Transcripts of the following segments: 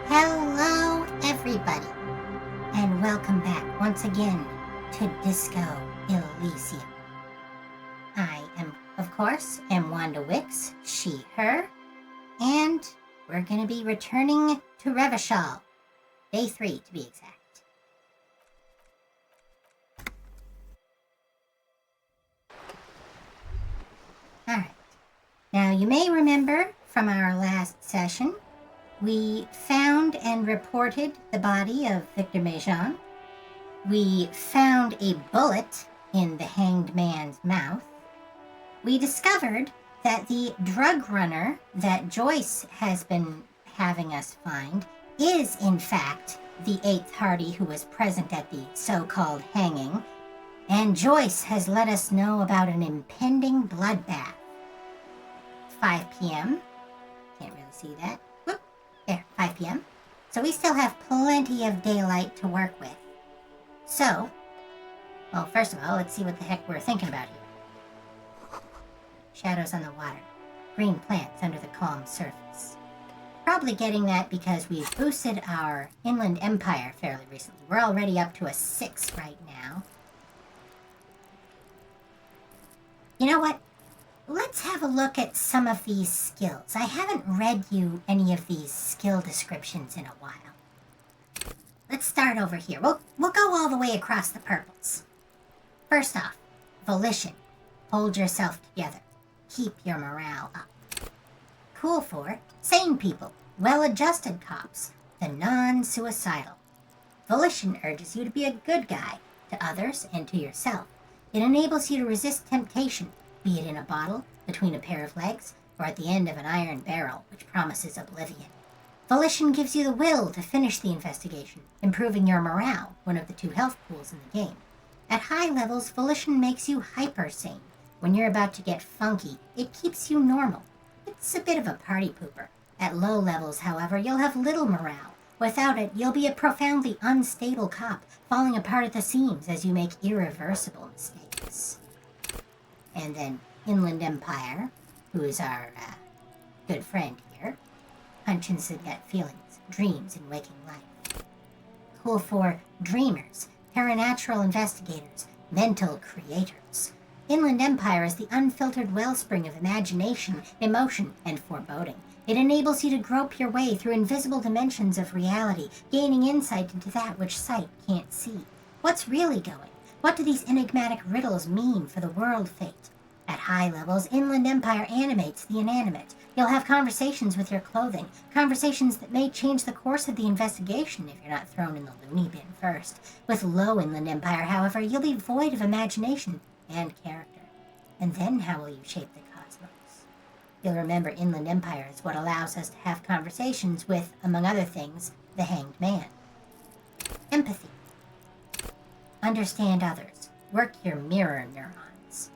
Hello, everybody, and welcome back once again to Disco Elysium. I am, of course, Wanda Wicks, she, her, and we're going to be returning to Revachol. Day 3, to be exact. Alright. Now, you may remember from our last session, we found and reported the body of Victor Mejean. We found a bullet in the hanged man's mouth. We discovered that the drug runner that Joyce has been having us find is, in fact, the 8th Hardy who was present at the so-called hanging, and Joyce has let us know about an impending bloodbath. 5 p.m. Can't really see that. Whoop. There, 5 p.m. So we still have plenty of daylight to work with. So, well, first of all, let's see what the heck we're thinking about here. Shadows on the water. Green plants under the calm surface. Probably getting that because we've boosted our Inland Empire fairly recently. We're already up to a 6 right now. You know what? Let's have a look at some of these skills. I haven't read you any of these skill descriptions in a while. Let's start over here. We'll go all the way across the purples. First off, volition. Hold yourself together. Keep your morale up. Cool 4, sane people. Well-adjusted cops. The non-suicidal. Volition urges you to be a good guy to others and to yourself. It enables you to resist temptation, be it in a bottle, between a pair of legs, or at the end of an iron barrel, which promises oblivion. Volition gives you the will to finish the investigation, improving your morale, one of the 2 health pools in the game. At high levels, Volition makes you hyper-sane. When you're about to get funky, it keeps you normal. It's a bit of a party pooper. At low levels, however, you'll have little morale. Without it, you'll be a profoundly unstable cop, falling apart at the seams as you make irreversible mistakes. And then Inland Empire, who is our good friend here, punches and gut feelings, dreams in waking life. Cool 4, dreamers, paranatural investigators, mental creators. Inland Empire is the unfiltered wellspring of imagination, emotion, and foreboding. It enables you to grope your way through invisible dimensions of reality, gaining insight into that which sight can't see. What's really going? What do these enigmatic riddles mean for the world fate? At high levels, Inland Empire animates the inanimate. You'll have conversations with your clothing, conversations that may change the course of the investigation if you're not thrown in the loony bin first. With low Inland Empire, however, you'll be void of imagination and character. And then how will you shape the cosmos? You'll remember Inland Empire is what allows us to have conversations with, among other things, the hanged man. Empathy. Understand others. Work your mirror neurons.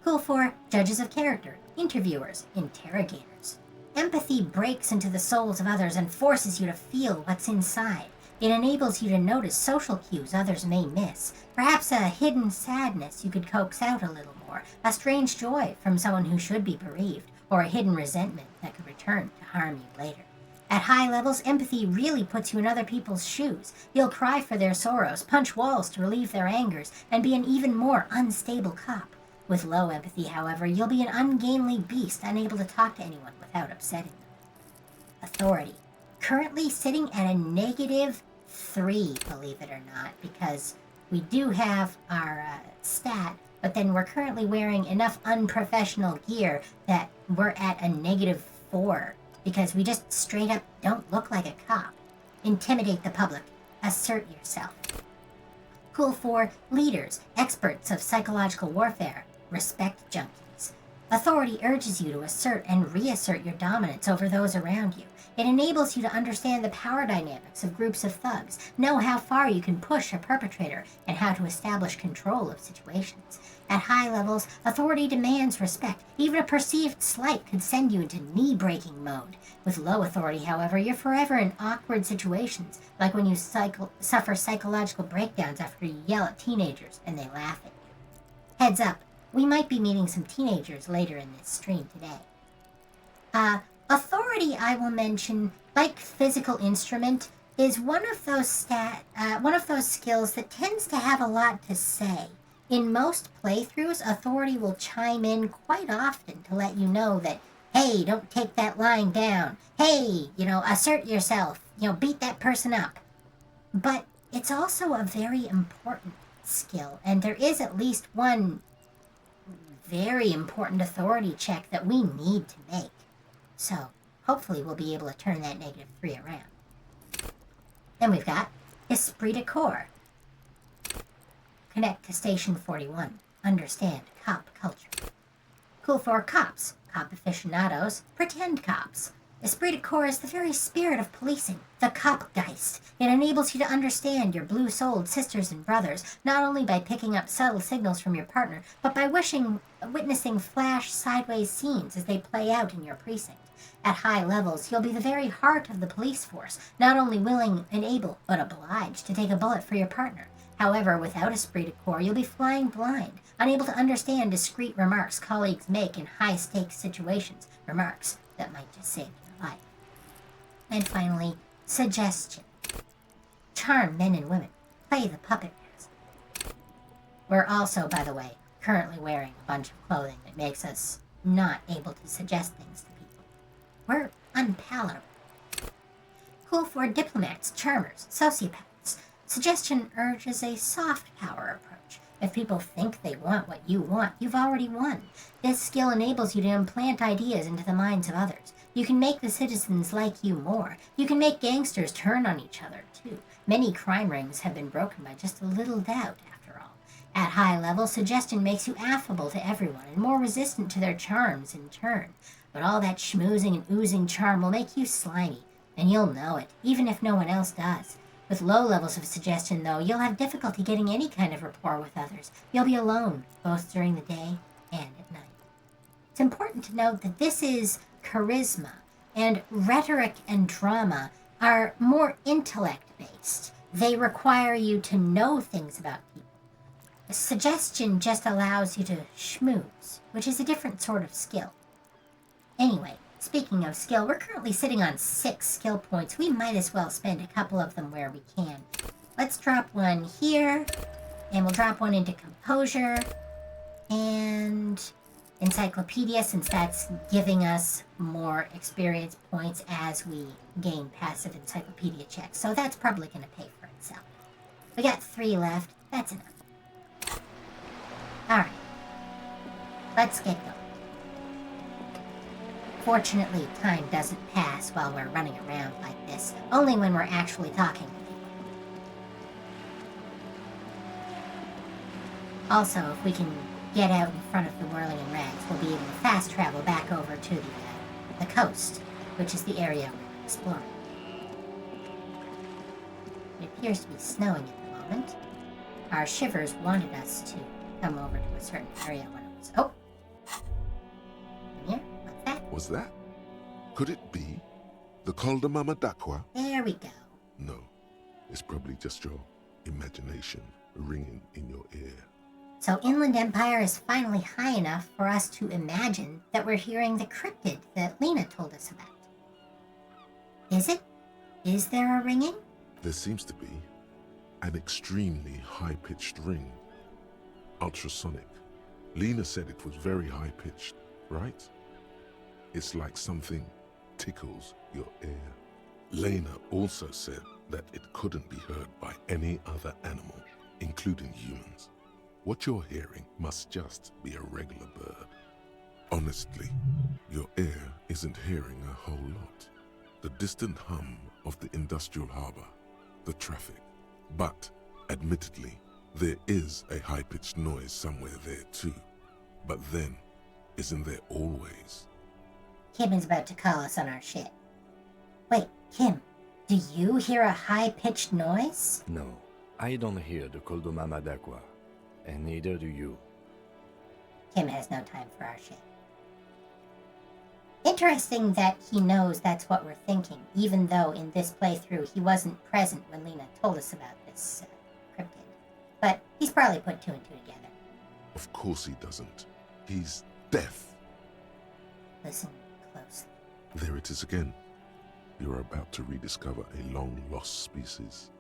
Cool 4, judges of character, interviewers, interrogators. Empathy breaks into the souls of others and forces you to feel what's inside. It enables you to notice social cues others may miss. Perhaps a hidden sadness you could coax out a little more, a strange joy from someone who should be bereaved, or a hidden resentment that could return to harm you later. At high levels, empathy really puts you in other people's shoes. You'll cry for their sorrows, punch walls to relieve their angers, and be an even more unstable cop. With low empathy, however, you'll be an ungainly beast, unable to talk to anyone without upsetting them. Authority. Currently sitting at a -3, believe it or not, because we do have our stat, but then we're currently wearing enough unprofessional gear that we're at a -4, because we just straight up don't look like a cop. Intimidate the public. Assert yourself. Cool 4, leaders, experts of psychological warfare. Respect junkies. Authority urges you to assert and reassert your dominance over those around you. It enables you to understand the power dynamics of groups of thugs, know how far you can push a perpetrator, and how to establish control of situations. At high levels, authority demands respect. Even a perceived slight could send you into knee-breaking mode. With low authority, however, you're forever in awkward situations, like when you suffer psychological breakdowns after you yell at teenagers and they laugh at you. Heads up, we might be meeting some teenagers later in this stream today. Authority, I will mention, Like physical instrument is one of those skills that tends to have a lot to say. In most playthroughs, authority will chime in quite often to let you know that, hey, don't take that line down. Hey, assert yourself. Beat that person up. But it's also a very important skill, and there is at least one very important authority check that we need to make. So, hopefully we'll be able to turn that -3 around. Then we've got Esprit de Corps. Connect to Station 41. Understand cop culture. Cool for cops, cop aficionados, pretend cops. Esprit de Corps is the very spirit of policing, the copgeist. It enables you to understand your blue-souled sisters and brothers, not only by picking up subtle signals from your partner, but by witnessing flash sideways scenes as they play out in your precinct. At high levels, you'll be the very heart of the police force, not only willing and able, but obliged to take a bullet for your partner. However, without Esprit de Corps, you'll be flying blind, unable to understand discreet remarks colleagues make in high-stakes situations, remarks that might just save your life. And finally, suggestion. Charm men and women. Play the puppet master. We're also, by the way, currently wearing a bunch of clothing that makes us not able to suggest things to people. We're unpalatable. Cool for diplomats, charmers, sociopaths. Suggestion urges a soft power approach. If people think they want what you want, you've already won. This skill enables you to implant ideas into the minds of others. You can make the citizens like you more. You can make gangsters turn on each other, too. Many crime rings have been broken by just a little doubt, after all. At high level, suggestion makes you affable to everyone and more resistant to their charms in turn. But all that schmoozing and oozing charm will make you slimy, and you'll know it, even if no one else does. With low levels of suggestion, though, you'll have difficulty getting any kind of rapport with others. You'll be alone, both during the day and at night. It's important to note that this is charisma, and rhetoric and drama are more intellect-based. They require you to know things about people. Suggestion just allows you to schmooze, which is a different sort of skill. Anyway, speaking of skill, we're currently sitting on 6 skill points. We might as well spend a couple of them where we can. Let's drop one here, and we'll drop one into Composure, and Encyclopedia, since that's giving us more experience points as we gain passive Encyclopedia checks. So that's probably going to pay for itself. We got 3 left. That's enough. Alright. Let's get going. Fortunately, time doesn't pass while we're running around like this, only when we're actually talking to people. Also, if we can get out in front of the whirling in rags, we'll be able to fast travel back over to the coast, which is the area we're exploring. It appears to be snowing at the moment. Our shivers wanted us to come over to a certain area when it was... Oh! Here? What's that? Was that? Could it be the Col de Mamadakwa? There we go. No, it's probably just your imagination ringing in your ear. So Inland Empire is finally high enough for us to imagine that we're hearing the cryptid that Lena told us about. Is it? Is there a ringing? There seems to be an extremely high-pitched ring. Ultrasonic. Lena said it was very high-pitched, right? It's like something tickles your ear. Lena also said that it couldn't be heard by any other animal, including humans. What you're hearing must just be a regular bird. Honestly, your ear isn't hearing a whole lot. The distant hum of the industrial harbor, the traffic. But, admittedly, there is a high-pitched noise somewhere there too. But then, isn't there always? Kim is about to call us on our shit. Wait, Kim, do you hear a high-pitched noise? No, I don't hear the Col de Mamadakwa, and neither do you. Kim has no time for our shit. Interesting that he knows that's what we're thinking, even though in this playthrough he wasn't present when Lena told us about this cryptid. But he's probably put 2 and 2 together. Of course he doesn't. He's deaf. Listen closely. There it is again. You're about to rediscover a long-lost species.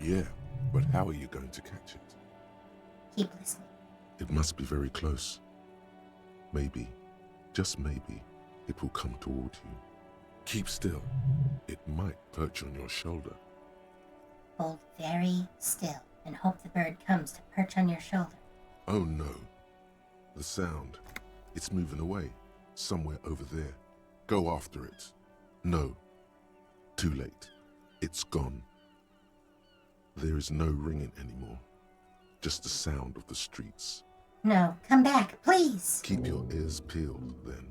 Yeah, but how are you going to catch it? Keep listening. It must be very close. Maybe, just maybe, it will come toward you. Keep still. It might perch on your shoulder. Hold very still and hope the bird comes to perch on your shoulder. Oh no. The sound. It's moving away. Somewhere over there. Go after it. No. Too late. It's gone. There is no ringing anymore. Just the sound of the streets. No, come back, please. Keep your ears peeled, then.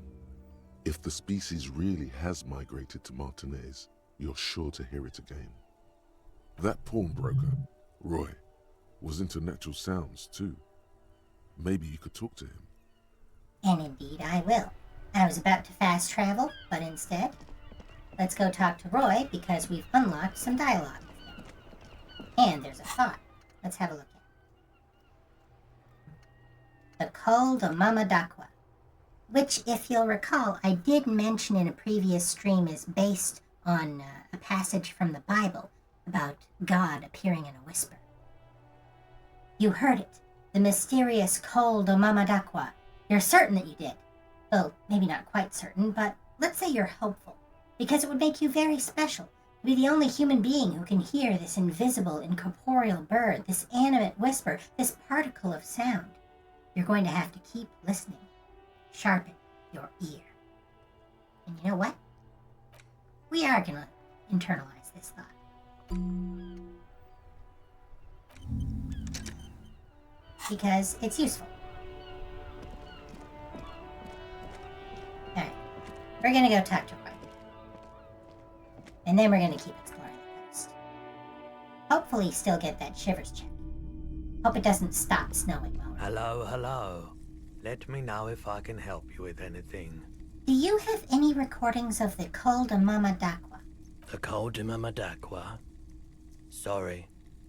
If the species really has migrated to Martinez, you're sure to hear it again. That pawnbroker, Roy, was into natural sounds too. Maybe you could talk to him. And indeed I will. I was about to fast travel, but instead, let's go talk to Roy because we've unlocked some dialogue with him. And there's a thought. Let's have a look at it. The Col de Mamadaqua, which, if you'll recall, I did mention in a previous stream is based on a passage from the Bible about God appearing in a whisper. You heard it. The mysterious Col de Mamadaqua. You're certain that you did. Well, maybe not quite certain, but let's say you're hopeful, because it would make you very special to be the only human being who can hear this invisible, incorporeal bird, this animate whisper, this particle of sound. You're going to have to keep listening. Sharpen your ear. And you know what? We are going to internalize this thought. Because it's useful. Alright, we're gonna go talk to Roy. And then we're gonna keep exploring the coast. Hopefully still get that shivers check. Hope it doesn't stop snowing while we're... Hello. Let me know if I can help you with anything. Do you have any recordings of the Col de Mamadaqua? The Col de Mamadaqua? Sorry,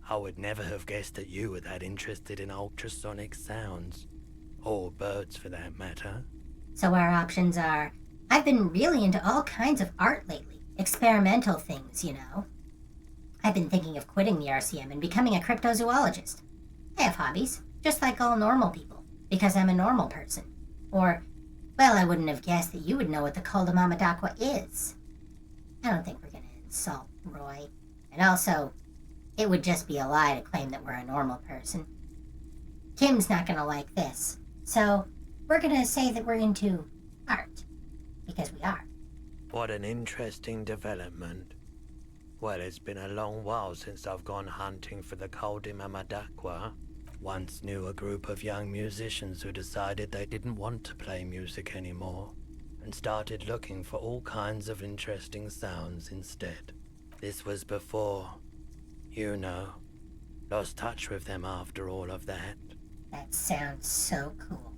I would never have guessed that you were that interested in ultrasonic sounds. Or birds, for that matter. So our options are... I've been really into all kinds of art lately. Experimental things, you know. I've been thinking of quitting the RCM and becoming a crypto-zoologist. I have hobbies, just like all normal people, because I'm a normal person. Or, well, I wouldn't have guessed that you would know what the Col de Mamadaqua is. I don't think we're going to insult Roy. And also, it would just be a lie to claim that we're a normal person. Kim's not going to like this. So, we're going to say that we're into art. Because we are. What an interesting development. Well, it's been a long while since I've gone hunting for the Col de Mamadaqua. Once knew a group of young musicians who decided they didn't want to play music anymore, and started looking for all kinds of interesting sounds instead. This was before, you know, lost touch with them after all of that. That sounds so cool.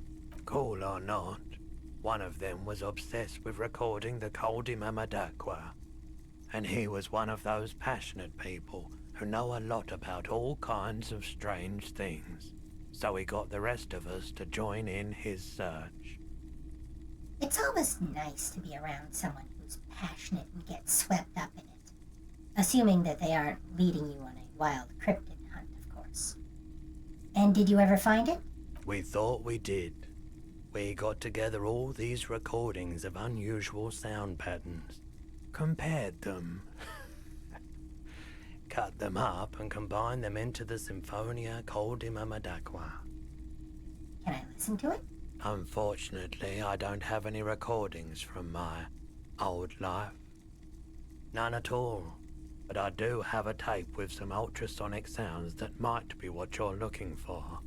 Cool or not, one of them was obsessed with recording the Col de Mamadaqua. And he was one of those passionate people who know a lot about all kinds of strange things. So he got the rest of us to join in his search. It's always nice to be around someone who's passionate and gets swept up in it. Assuming that they aren't leading you on a wild cryptid hunt, of course. And did you ever find it? We thought we did. We got together all these recordings of unusual sound patterns, compared them, cut them up and combined them into the Symphonia Col de Mamadaqua. Can I listen to it? Unfortunately, I don't have any recordings from my old life. None at all. But I do have a tape with some ultrasonic sounds that might be what you're looking for.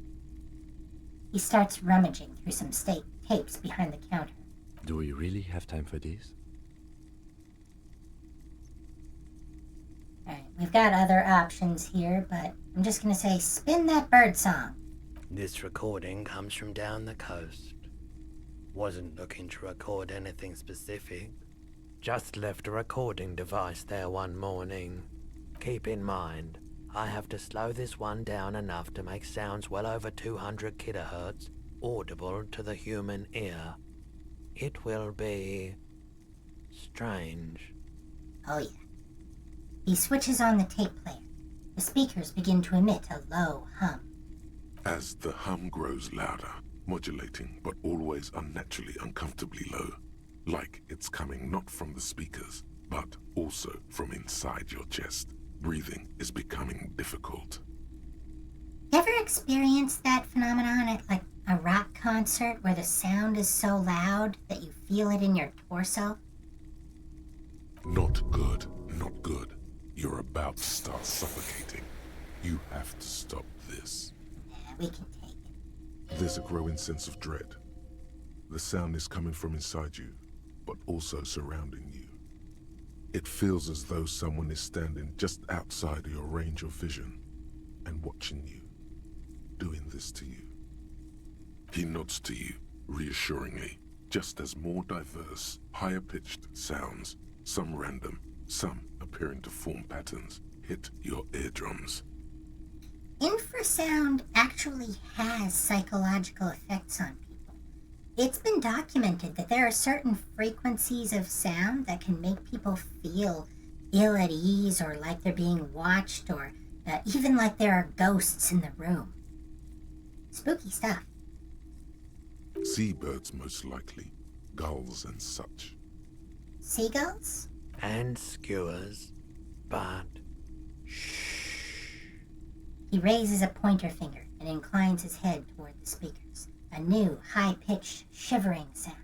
He starts rummaging through some tapes behind the counter. Do we really have time for this? Alright, we've got other options here, but I'm just gonna say spin that bird song. This recording comes from down the coast. Wasn't looking to record anything specific. Just left a recording device there one morning. Keep in mind, I have to slow this one down enough to make sounds well over 200 kilohertz audible to the human ear. It will be strange. Oh yeah, He switches on the tape player. The speakers begin to emit a low hum. As the hum grows louder, modulating but always unnaturally uncomfortably low, like it's coming not from the speakers, but also from inside your chest. Breathing is becoming difficult. Ever experienced that phenomenon at like a rock concert where the sound is so loud that you feel it in your torso? Not good, not good. You're about to start suffocating. You have to stop this. Yeah, we can take it. There's a growing sense of dread. The sound is coming from inside you, but also surrounding you. It feels as though someone is standing just outside your range of vision and watching you, doing this to you. He nods to you, reassuringly, just as more diverse, higher-pitched sounds, some random, some appearing to form patterns, hit your eardrums. Infrasound actually has psychological effects on people. It's been documented that there are certain frequencies of sound that can make people feel ill at ease or like they're being watched or even like there are ghosts in the room. Spooky stuff. Seabirds most likely, gulls and such. Seagulls? And skewers, but shh. He raises a pointer finger and inclines his head toward the speakers. A new, high-pitched, shivering sound.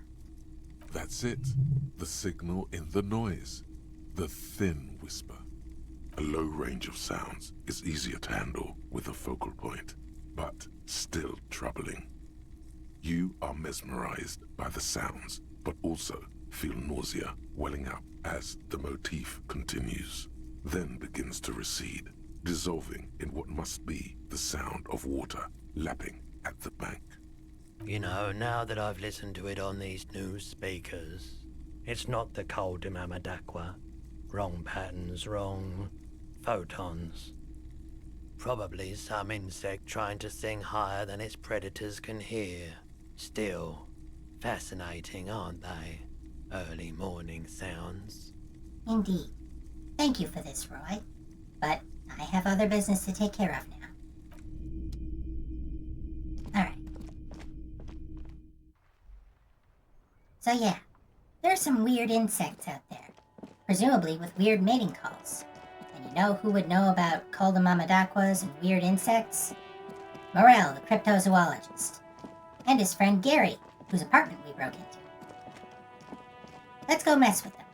That's it. The signal in the noise. The thin whisper. A low range of sounds is easier to handle with a focal point, but still troubling. You are mesmerized by the sounds, but also feel nausea welling up as the motif continues, then begins to recede, dissolving in what must be the sound of water lapping at the bank. You know, now that I've listened to it on these new speakers, it's not the Col de Mamadaqua. Wrong patterns, wrong photons. Probably some insect trying to sing higher than its predators can hear. Still, fascinating, aren't they? Early morning sounds. Indeed. Thank you for this, Roy. But I have other business to take care of now. Alright. So yeah, there's some weird insects out there. Presumably with weird mating calls. And you know who would know about Col de Mamadaquas and weird insects? Morel, the crypto-zoologist. And his friend Gary, whose apartment we broke into. Let's go mess with them.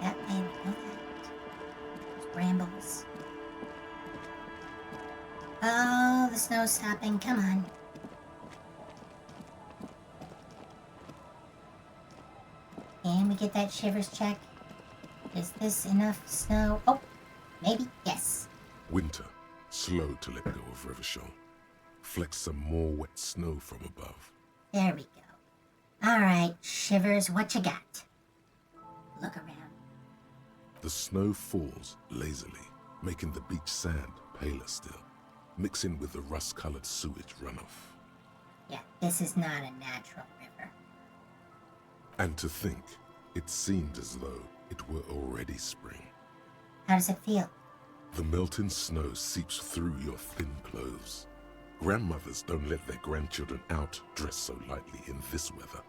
That way, we know that. Those brambles. Oh, the snow's stopping. Come on. Can we get that shivers check? Is this enough snow? Oh, maybe. Yes. Winter, slow to let go of Revachol. Flecks some more wet snow from above. There we go. All right, Shivers, what you got? Look around. The snow falls lazily, making the beach sand paler still, mixing with the rust-colored sewage runoff. Yeah, this is not a natural river. And to think, it seemed as though it were already spring. How does it feel? The melting snow seeps through your thin clothes. Grandmothers don't let their grandchildren out dressed so lightly in this weather.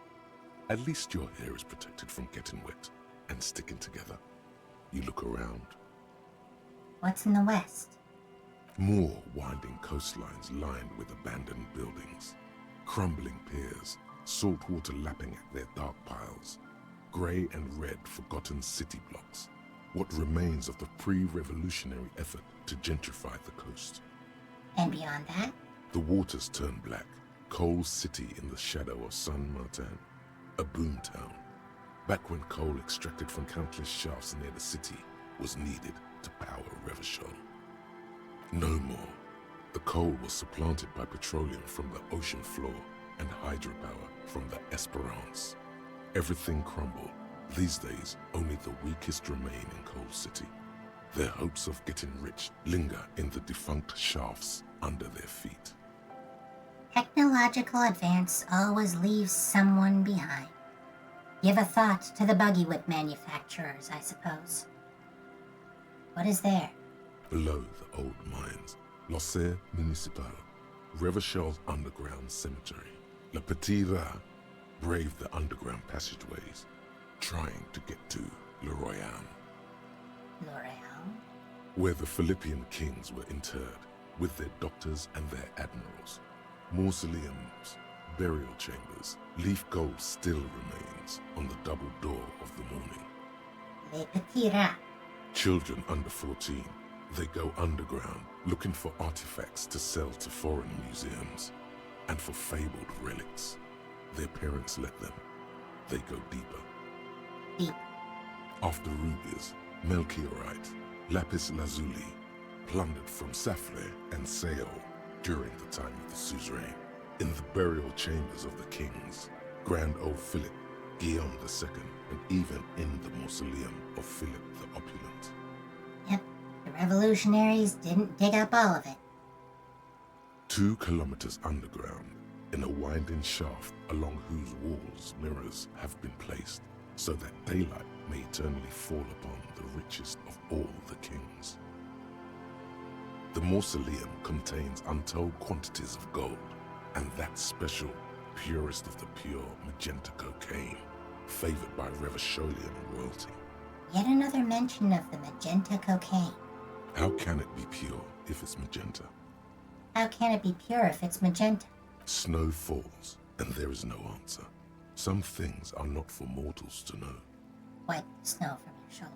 At least your hair is protected from getting wet and sticking together. You look around. What's in the west? More winding coastlines lined with abandoned buildings. Crumbling piers, salt water lapping at their dark piles. Grey and red forgotten city blocks. What remains of the pre-revolutionary effort to gentrify the coast. And beyond that? The waters turn black. Coal City in the shadow of San Martin. A boomtown. Back when coal extracted from countless shafts near the city was needed to power Revachol. No more. The coal was supplanted by petroleum from the ocean floor and hydropower from the Esperance. Everything crumbled. These days, only the weakest remain in Coal City. Their hopes of getting rich linger in the defunct shafts under their feet. Technological advance always leaves someone behind. Give a thought to the buggy whip manufacturers, I suppose. What is there? Below the old mines, L'Océan Municipal, Revachel's underground cemetery. Le Petit Rat braved the underground passageways, trying to get to Le Royaume, L'Oreal? where the Philippian kings were interred with their doctors and their admirals. Mausoleums, burial chambers, leaf gold still remains on the double door of the morning. Le Petit Rat. Children under 14, they go underground looking for artifacts to sell to foreign museums and for fabled relics. Their parents let them. They go deeper. Deep. After rubies, melchiorite, lapis lazuli, plundered from Safle and Seol during the time of the suzerain. In the burial chambers of the kings, Grand Old Philip, Guillaume II, and even in the mausoleum of Philip the Opulent. Yep, the revolutionaries didn't dig up all of it. 2 kilometers underground, in a winding shaft along whose walls mirrors have been placed, so that daylight may eternally fall upon the richest of all the kings. The mausoleum contains untold quantities of gold, and that special, purest of the pure magenta cocaine, favored by Revacholian royalty. Yet another mention of the magenta cocaine. How can it be pure if it's magenta? How can it be pure if it's magenta? Snow falls, and there is no answer. Some things are not for mortals to know. Wipe the snow from your shoulder.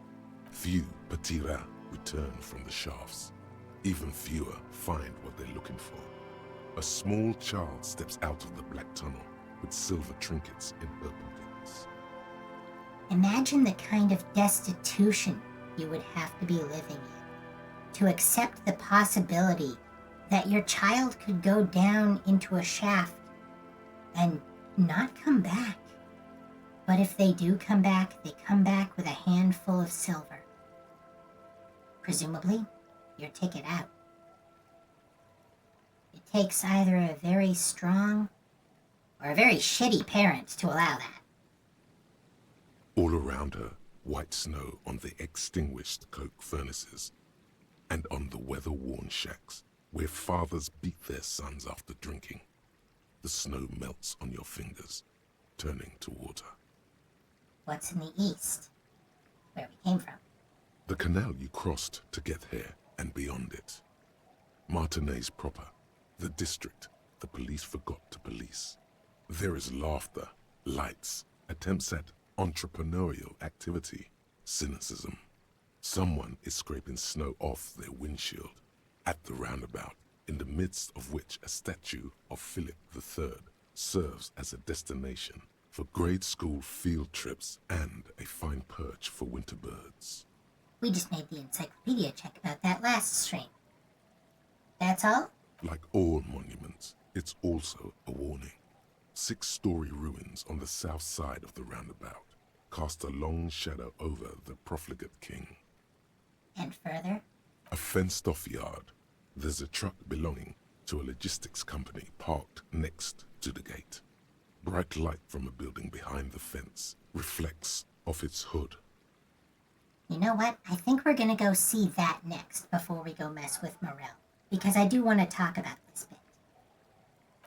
Few Petit Rat return from the shafts. Even fewer find what they're looking for. A small child steps out of the black tunnel with silver trinkets in her pockets. Imagine the kind of destitution you would have to be living in to accept the possibility that your child could go down into a shaft and not come back. But if they do come back, they come back with a handful of silver. Presumably, your ticket out. It takes either a very strong or a very shitty parent to allow that. All around her, white snow on the extinguished coke furnaces and on the weather-worn shacks where fathers beat their sons after drinking. The snow melts on your fingers, turning to water. What's in the east? Where we came from. The canal you crossed to get here and beyond it. Martinez proper, the district the police forgot to police. There is laughter, lights, attempts at entrepreneurial activity, cynicism. Someone is scraping snow off their windshield at the roundabout, in the midst of which a statue of Philip III serves as a destination for grade school field trips and a fine perch for winter birds. We just made the encyclopedia check about that last stream. That's all? Like all monuments, it's also a warning. 6-story ruins on the south side of the roundabout cast a long shadow over the profligate king. And further? A fenced-off yard. There's a truck belonging to a logistics company parked next to the gate. Bright light from a building behind the fence reflects off its hood. You know what? I think we're gonna go see that next before we go mess with Morel. Because I do want to talk about this bit.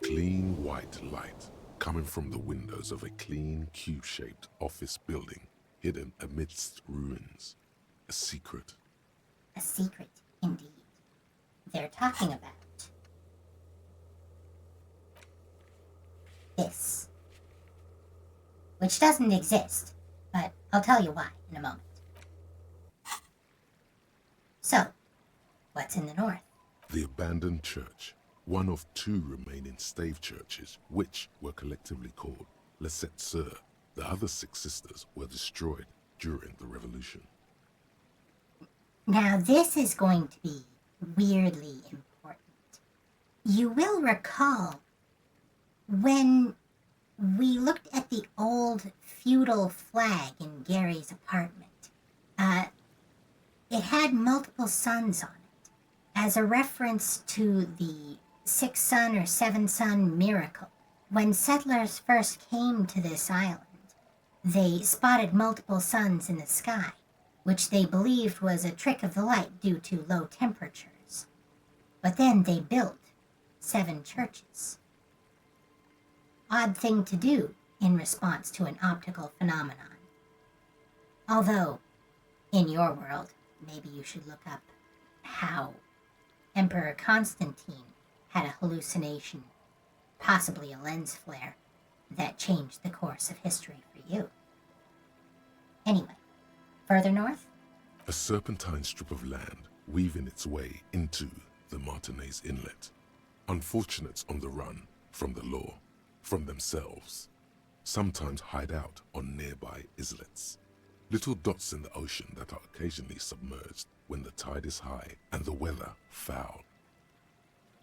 Clean white light coming from the windows of a clean cube-shaped office building hidden amidst ruins. A secret. A secret, indeed. They're talking about this. Which doesn't exist, but I'll tell you why in a moment. So, what's in the north? The abandoned church, one of 2 remaining stave churches, which were collectively called Les Sept Sœurs. The other 6 sisters were destroyed during the Revolution. Now this is going to be weirdly important. You will recall when we looked at the old feudal flag in Gary's apartment, It had multiple suns on it, as a reference to the 6-sun or 7-sun miracle. When settlers first came to this island, they spotted multiple suns in the sky, which they believed was a trick of the light due to low temperatures. But then they built 7 churches. Odd thing to do in response to an optical phenomenon. Although, in your world, maybe you should look up how Emperor Constantine had a hallucination, possibly a lens flare, that changed the course of history for you. Anyway, further north? A serpentine strip of land weaving its way into the Martinez Inlet. Unfortunates on the run from the law, from themselves, sometimes hide out on nearby islets. Little dots in the ocean that are occasionally submerged when the tide is high and the weather foul.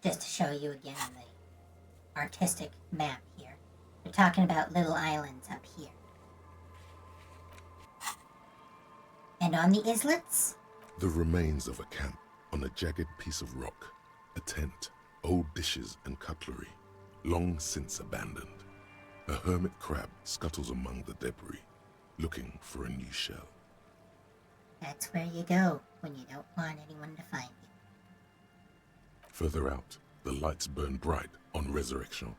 Just to show you again the artistic map here. We're talking about little islands up here. And on the islets? The remains of a camp on a jagged piece of rock, a tent, old dishes and cutlery, long since abandoned. A hermit crab scuttles among the debris, looking for a new shell. That's where you go when you don't want anyone to find you. Further out, the lights burn bright on Resurrection,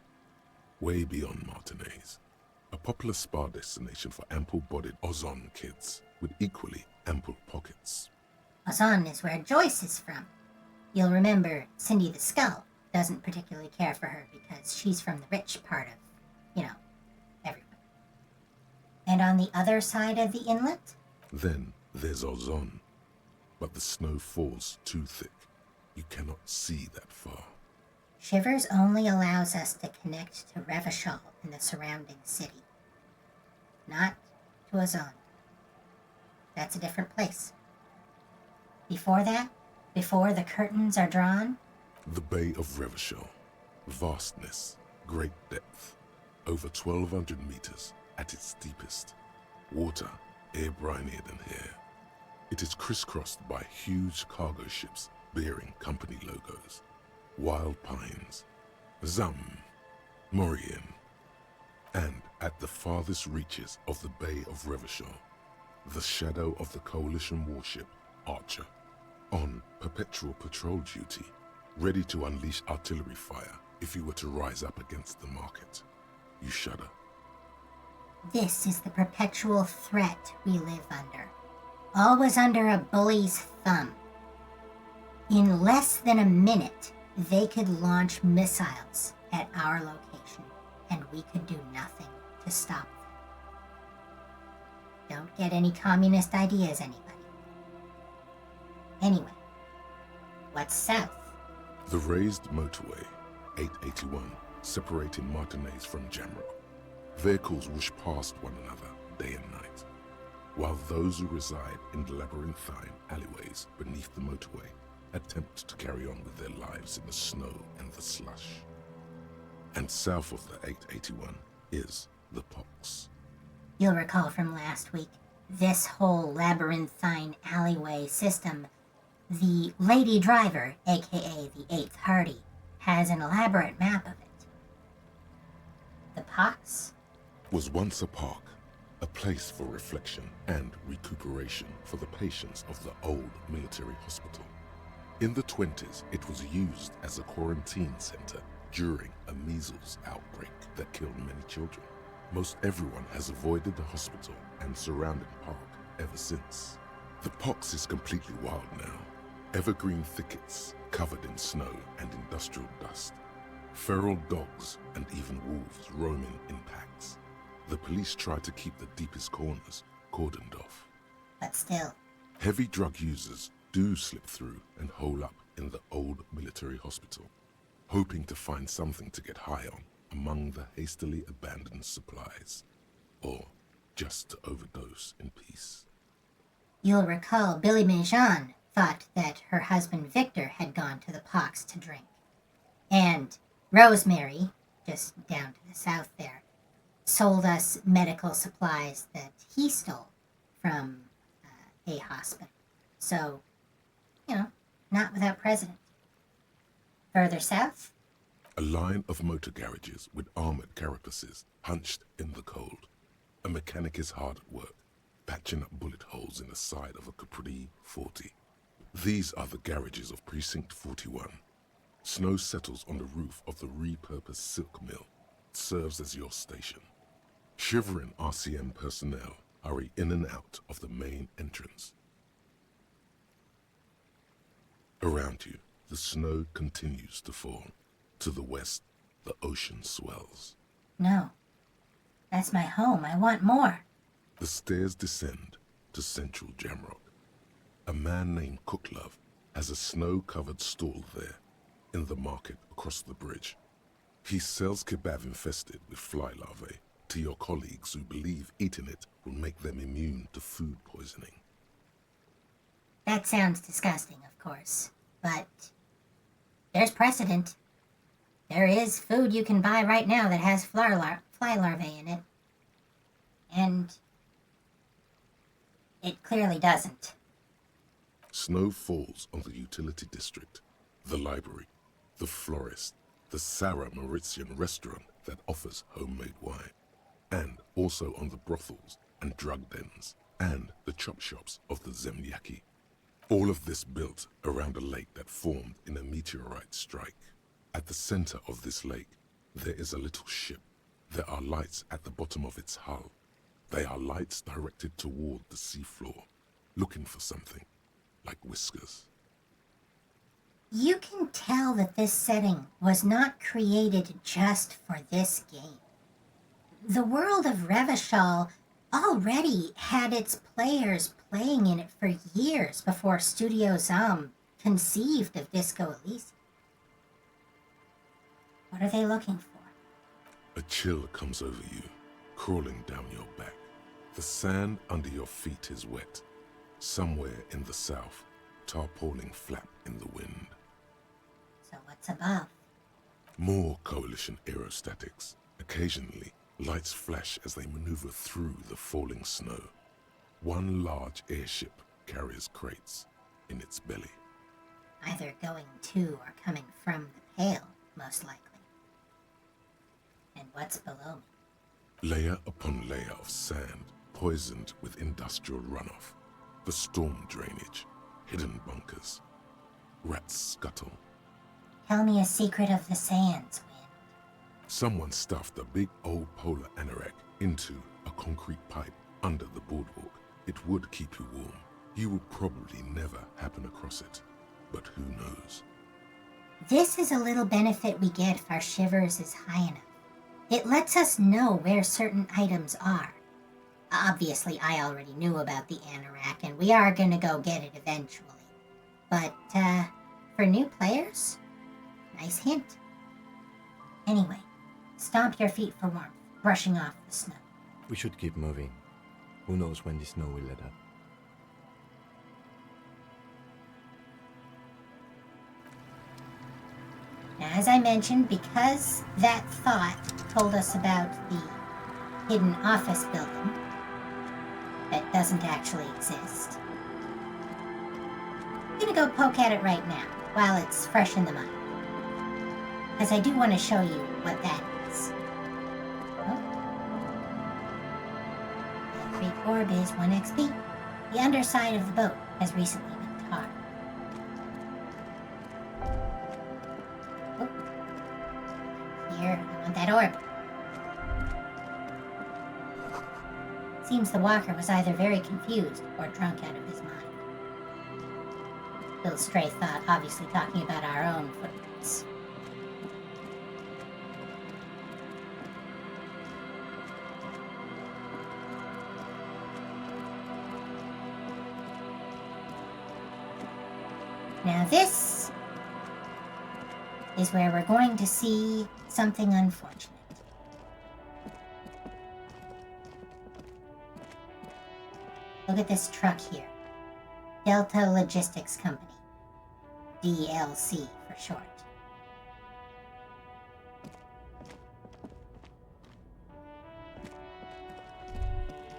way beyond Martinez, a popular spa destination for ample-bodied Ozon kids with equally ample pockets. Ozon is where Joyce is from. You'll remember Cindy the Skull doesn't particularly care for her because she's from the rich part of, everyone. And on the other side of the inlet? Then there's Ozon, but the snow falls too thick. You cannot see that far. Shivers only allows us to connect to Revachol and the surrounding city. Not to Ozon. That's a different place. Before that, before the curtains are drawn? The Bay of Revachol. Vastness, great depth. Over 1,200 meters at its deepest. Water air-brinier than here. It is crisscrossed by huge cargo ships bearing company logos. Wild pines, Zam, Morian, and at the farthest reaches of the Bay of Revachol, the shadow of the Coalition warship Archer, on perpetual patrol duty, ready to unleash artillery fire if you were to rise up against the market. You shudder. This is the perpetual threat we live under. Always under a bully's thumb. In less than a minute, they could launch missiles at our location, and we could do nothing to stop them. Don't get any communist ideas, anybody. Anyway, what's south? The raised motorway, 881, separating Martinez from Jamrock. Vehicles whoosh past one another day and night, while those who reside in the labyrinthine alleyways beneath the motorway attempt to carry on with their lives in the snow and the slush. And south of the 881 is the Pox. You'll recall from last week, this whole labyrinthine alleyway system, the lady driver, aka the 8th Hardy, has an elaborate map of it. The Pox? Was once a park, a place for reflection and recuperation for the patients of the old military hospital. In the 20s, it was used as a quarantine center during a measles outbreak that killed many children. Most everyone has avoided the hospital and surrounding park ever since. The Pox is completely wild now. Evergreen thickets covered in snow and industrial dust. Feral dogs and even wolves roaming in packs. The police try to keep the deepest corners cordoned off. But still. Heavy drug users do slip through and hole up in the old military hospital, hoping to find something to get high on among the hastily abandoned supplies, or just to overdose in peace. You'll recall Billy Mejean thought that her husband Victor had gone to the Pox to drink. And Rosemary, just down to the south there, sold us medical supplies that he stole from a hospital. So, not without precedent. Further south? A line of motor garages with armored carapaces hunched in the cold. A mechanic is hard at work, patching up bullet holes in the side of a Capri 40. These are the garages of Precinct 41. Snow settles on the roof of the repurposed silk mill. It serves as your station. Shivering RCM personnel hurry in and out of the main entrance. Around you, the snow continues to fall. To the west, the ocean swells. No. That's my home. I want more. The stairs descend to Central Jamrock. A man named Cooklove has a snow-covered stall there, in the market across the bridge. He sells kebab infested with fly larvae to your colleagues who believe eating it will make them immune to food poisoning. That sounds disgusting, of course, but there's precedent. There is food you can buy right now that has fly larvae in it. And it clearly doesn't. Snow falls on the utility district, the library, the florist, the Sarah Mauritian restaurant that offers homemade wine, and also on the brothels and drug dens, and the chop shops of the Zemlyaki. All of this built around a lake that formed in a meteorite strike. At the center of this lake, there is a little ship. There are lights at the bottom of its hull. They are lights directed toward the seafloor, looking for something, like whiskers. You can tell that this setting was not created just for this game. The world of Revachol already had its players playing in it for years before Studio Zom conceived of Disco Elysium. What are they looking for? A chill comes over you, crawling down your back. The sand under your feet is wet. Somewhere in the south, tarpaulin flap in the wind. So what's above? More Coalition aerostatics. Occasionally, lights flash as they maneuver through the falling snow. One large airship carries crates in its belly. Either going to or coming from the Pale, most likely. And what's below me? Layer upon layer of sand, poisoned with industrial runoff. The storm drainage, hidden bunkers. Rats scuttle. Tell me a secret of the sands, Wind. Someone stuffed a big old polar anorak into a concrete pipe under the boardwalk. It would keep you warm. You would probably never happen across it. But who knows? This is a little benefit we get if our shivers is high enough. It lets us know where certain items are. Obviously, I already knew about the anorak, and we are gonna go get it eventually. But, for new players, nice hint. Anyway, stomp your feet for warmth, brushing off the snow. We should keep moving. Who knows when the snow will let up. Now, as I mentioned, because that thought told us about the hidden office building that doesn't actually exist, I'm gonna go poke at it right now, while it's fresh in the mind. Because I do want to show you what that is. Oh. Every orb is 1 XP. The underside of the boat has recently been tarred. Here, I want that orb. Seems the walker was either very confused or drunk out of his mind. Little stray thought, obviously talking about our own footprints. Now this is where we're going to see something unfortunate. Look at this truck here. Delta Logistics Company. DLC for short.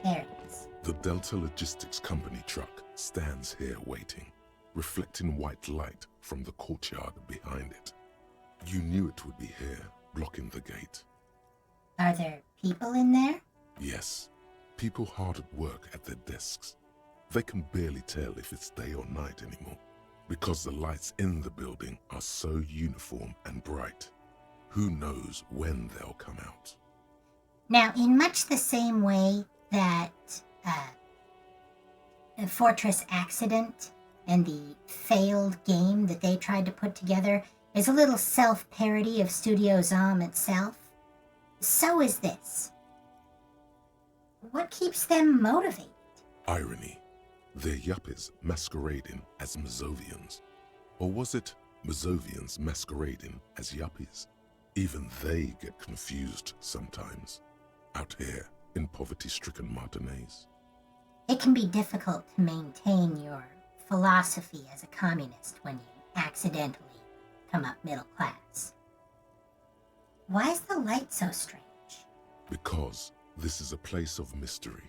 There it is. The Delta Logistics Company truck stands here waiting, reflecting white light from the courtyard behind it. You knew it would be here, blocking the gate. Are there people in there? Yes, people hard at work at their desks. They can barely tell if it's day or night anymore, because the lights in the building are so uniform and bright. Who knows when they'll come out? Now, in much the same way that the Fortress Accident and the failed game that they tried to put together is a little self-parody of Studio Zom itself, so is this. What keeps them motivated? Irony. They're yuppies masquerading as Mazovians. Or was it Mazovians masquerading as yuppies? Even they get confused sometimes, out here in poverty-stricken Martinez. It can be difficult to maintain your philosophy as a communist when you accidentally come up middle class. Why is the light so strange? Because this is a place of mystery.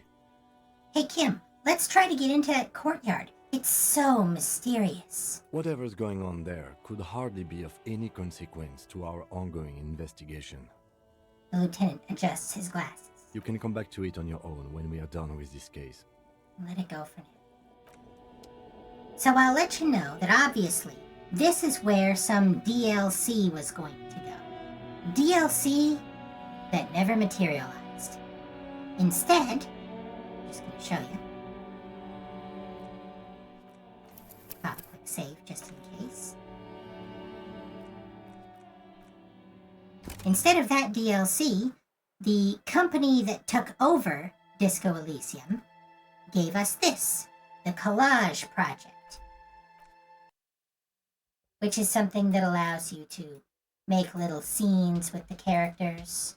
Hey Kim, let's try to get into that courtyard. It's so mysterious. Whatever's going on there could hardly be of any consequence to our ongoing investigation. The lieutenant adjusts his glasses. You can come back to it on your own when we are done with this case. Let it go for now. So I'll let you know that obviously this is where some DLC was going to go. DLC that never materialized. Instead, I'm just going to show you. I'll click save just in case. Instead of that DLC, the company that took over Disco Elysium gave us this, the Collage Project, which is something that allows you to make little scenes with the characters.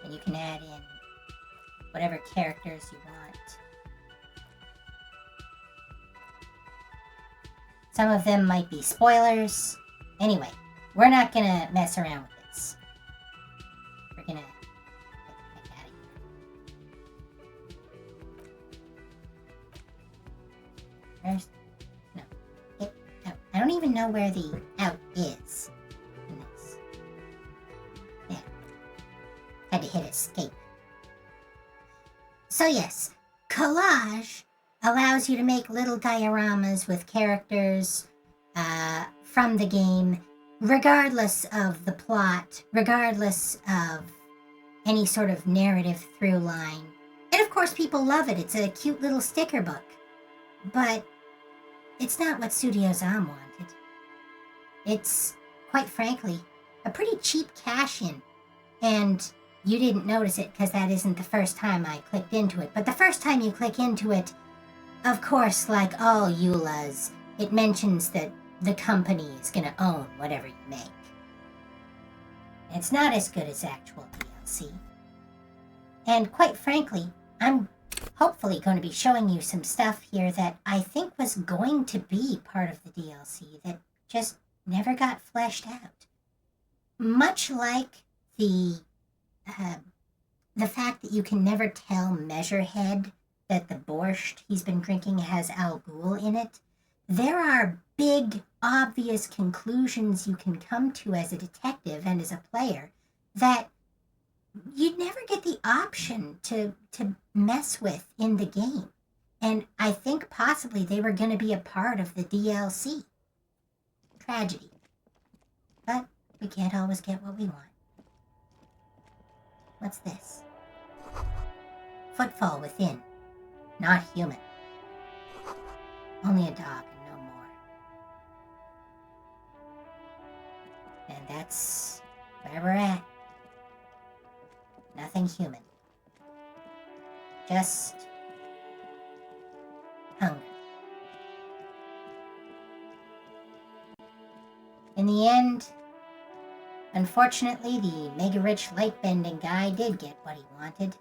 And you can add in whatever characters you want. Some of them might be spoilers. Anyway, we're not gonna mess around with this. We're gonna get the heck out of here. There's no. I don't even know where the out is in this. Yeah. Had to hit escape. So yes, collage allows you to make little dioramas with characters from the game, regardless of the plot, regardless of any sort of narrative through line. And of course people love it. It's a cute little sticker book. But it's not what Studio Zom wanted. It's, quite frankly, a pretty cheap cash-in. And you didn't notice it because that isn't the first time I clicked into it. But the first time you click into it, of course, like all EULAs, it mentions that the company is going to own whatever you make. It's not as good as actual DLC. And quite frankly, I'm hopefully going to be showing you some stuff here that I think was going to be part of the DLC that just never got fleshed out. Much like the fact that you can never tell Measurehead that the borscht he's been drinking has Al Ghul in it, there are big, obvious conclusions you can come to as a detective and as a player that you'd never get the option to mess with in the game. And I think possibly they were going to be a part of the DLC. Tragedy. But we can't always get what we want. What's this? Footfall within. Not human. Only a dog and no more. And that's where we're at. Nothing human. Just hunger. In the end, unfortunately, the mega-rich light-bending guy did get what he wanted.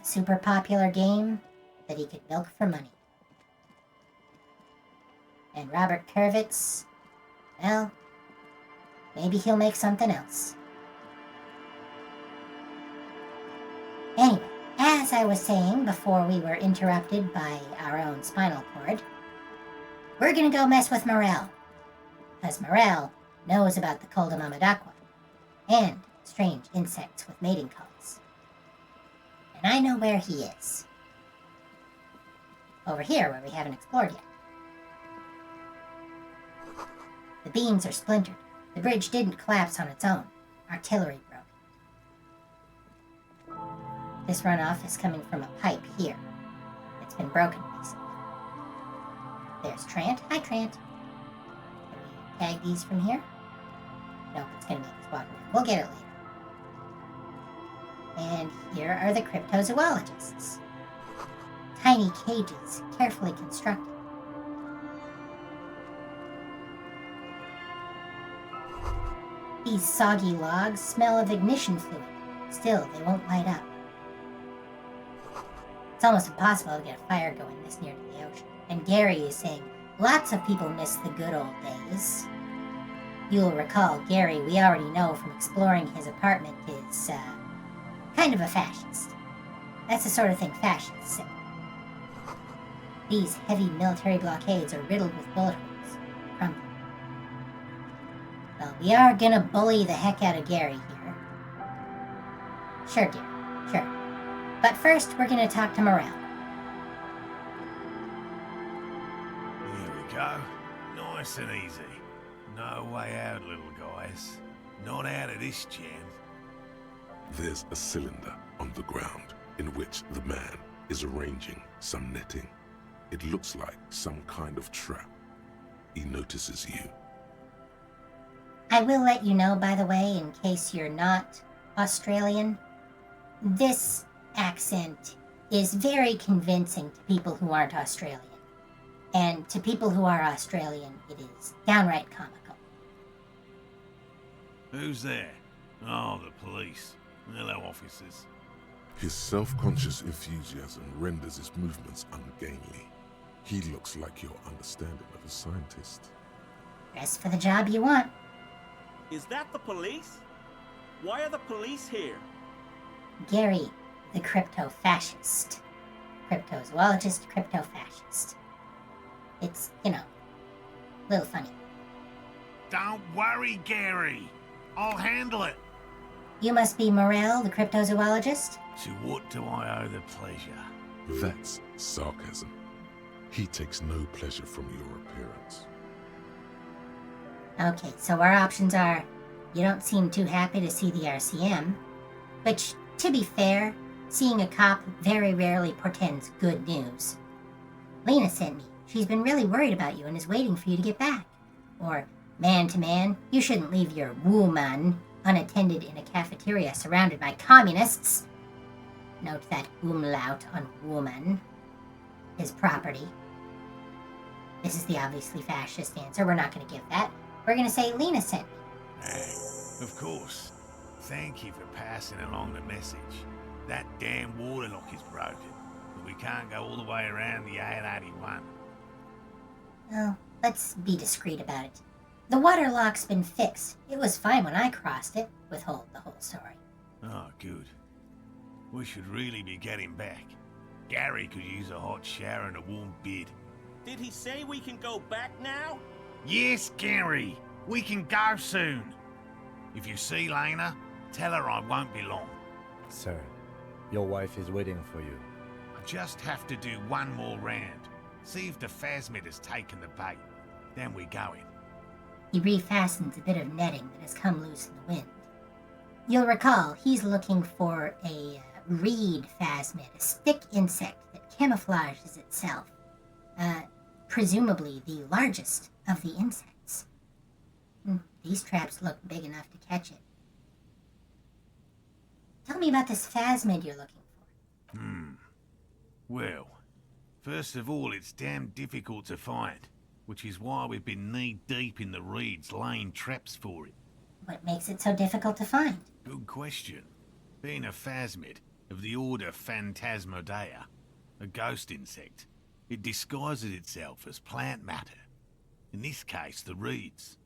A super popular game that he could milk for money. And Robert Kurvitz, well, maybe he'll make something else. Anyway, as I was saying before we were interrupted by our own spinal cord, we're gonna go mess with Morel. Because Morel knows about the Col de Mamadaqua and strange insects with mating calls. And I know where he is. Over here, where we haven't explored yet. The beams are splintered. The bridge didn't collapse on its own. Artillery broke. This runoff is coming from a pipe here. It's been broken recently. There's Trant. Hi, Trant. Can we tag these from here? Nope, it's going to make us walk around. We'll get it later. And here are the crypto-zoologists. Tiny cages, carefully constructed. These soggy logs smell of ignition fluid. Still, they won't light up. It's almost impossible to get a fire going this near to the ocean. And Gary is saying, lots of people miss the good old days. You'll recall Gary, we already know from exploring his apartment, is kind of a fascist. That's the sort of thing fascists say. These heavy military blockades are riddled with bullet holes, crumbling. Well, we are gonna bully the heck out of Gary here. Sure, Gary, sure. But first, we're gonna talk to Morel. Here we go. Nice and easy. No way out, little guys. Not out of this jam. There's a cylinder on the ground in which the man is arranging some netting. It looks like some kind of trap. He notices you. I will let you know, by the way, in case you're not Australian, this accent is very convincing to people who aren't Australian. And to people who are Australian, it is downright comical. Who's there? Oh, the police. Hello, officers. His self-conscious enthusiasm renders his movements ungainly. He looks like your understanding of a scientist. Dress for the job you want. Is that the police? Why are the police here? Gary, the crypto-fascist. Crypto-zoologist, crypto-fascist. It's, a little funny. Don't worry, Gary. I'll handle it. You must be Morel, the crypto-zoologist? To what do I owe the pleasure? That's sarcasm. He takes no pleasure from your appearance. Okay, so our options are, you don't seem too happy to see the RCM, which, to be fair, seeing a cop very rarely portends good news. Lena sent me. She's been really worried about you and is waiting for you to get back. Or, man to man, you shouldn't leave your woman unattended in a cafeteria surrounded by communists. Note that umlaut on woman. His property. This is the obviously fascist answer. We're not going to give that. We're going to say Lena sent me. Of course. Thank you for passing along the message. That damn water lock is broken, but we can't go all the way around the A81. Well, let's be discreet about it. The water lock's been fixed. It was fine when I crossed it. Withhold the whole story. Oh, good. We should really be getting back. Gary could use a hot shower and a warm bed. Did he say we can go back now? Yes, Gary. We can go soon. If you see Lena, tell her I won't be long. Sir, your wife is waiting for you. I just have to do one more round. See if the phasmid has taken the bait. Then we're going. He refastens a bit of netting that has come loose in the wind. You'll recall, he's looking for a reed phasmid, a stick insect that camouflages itself. Presumably the largest of the insects. These traps look big enough to catch it. Tell me about this phasmid you're looking for. Well, first of all, it's damn difficult to find, which is why we've been knee-deep in the reeds laying traps for it. What makes it so difficult to find? Good question. Being a phasmid, of the order Phantasmodea, a ghost insect. It disguises itself as plant matter. In this case, the reeds.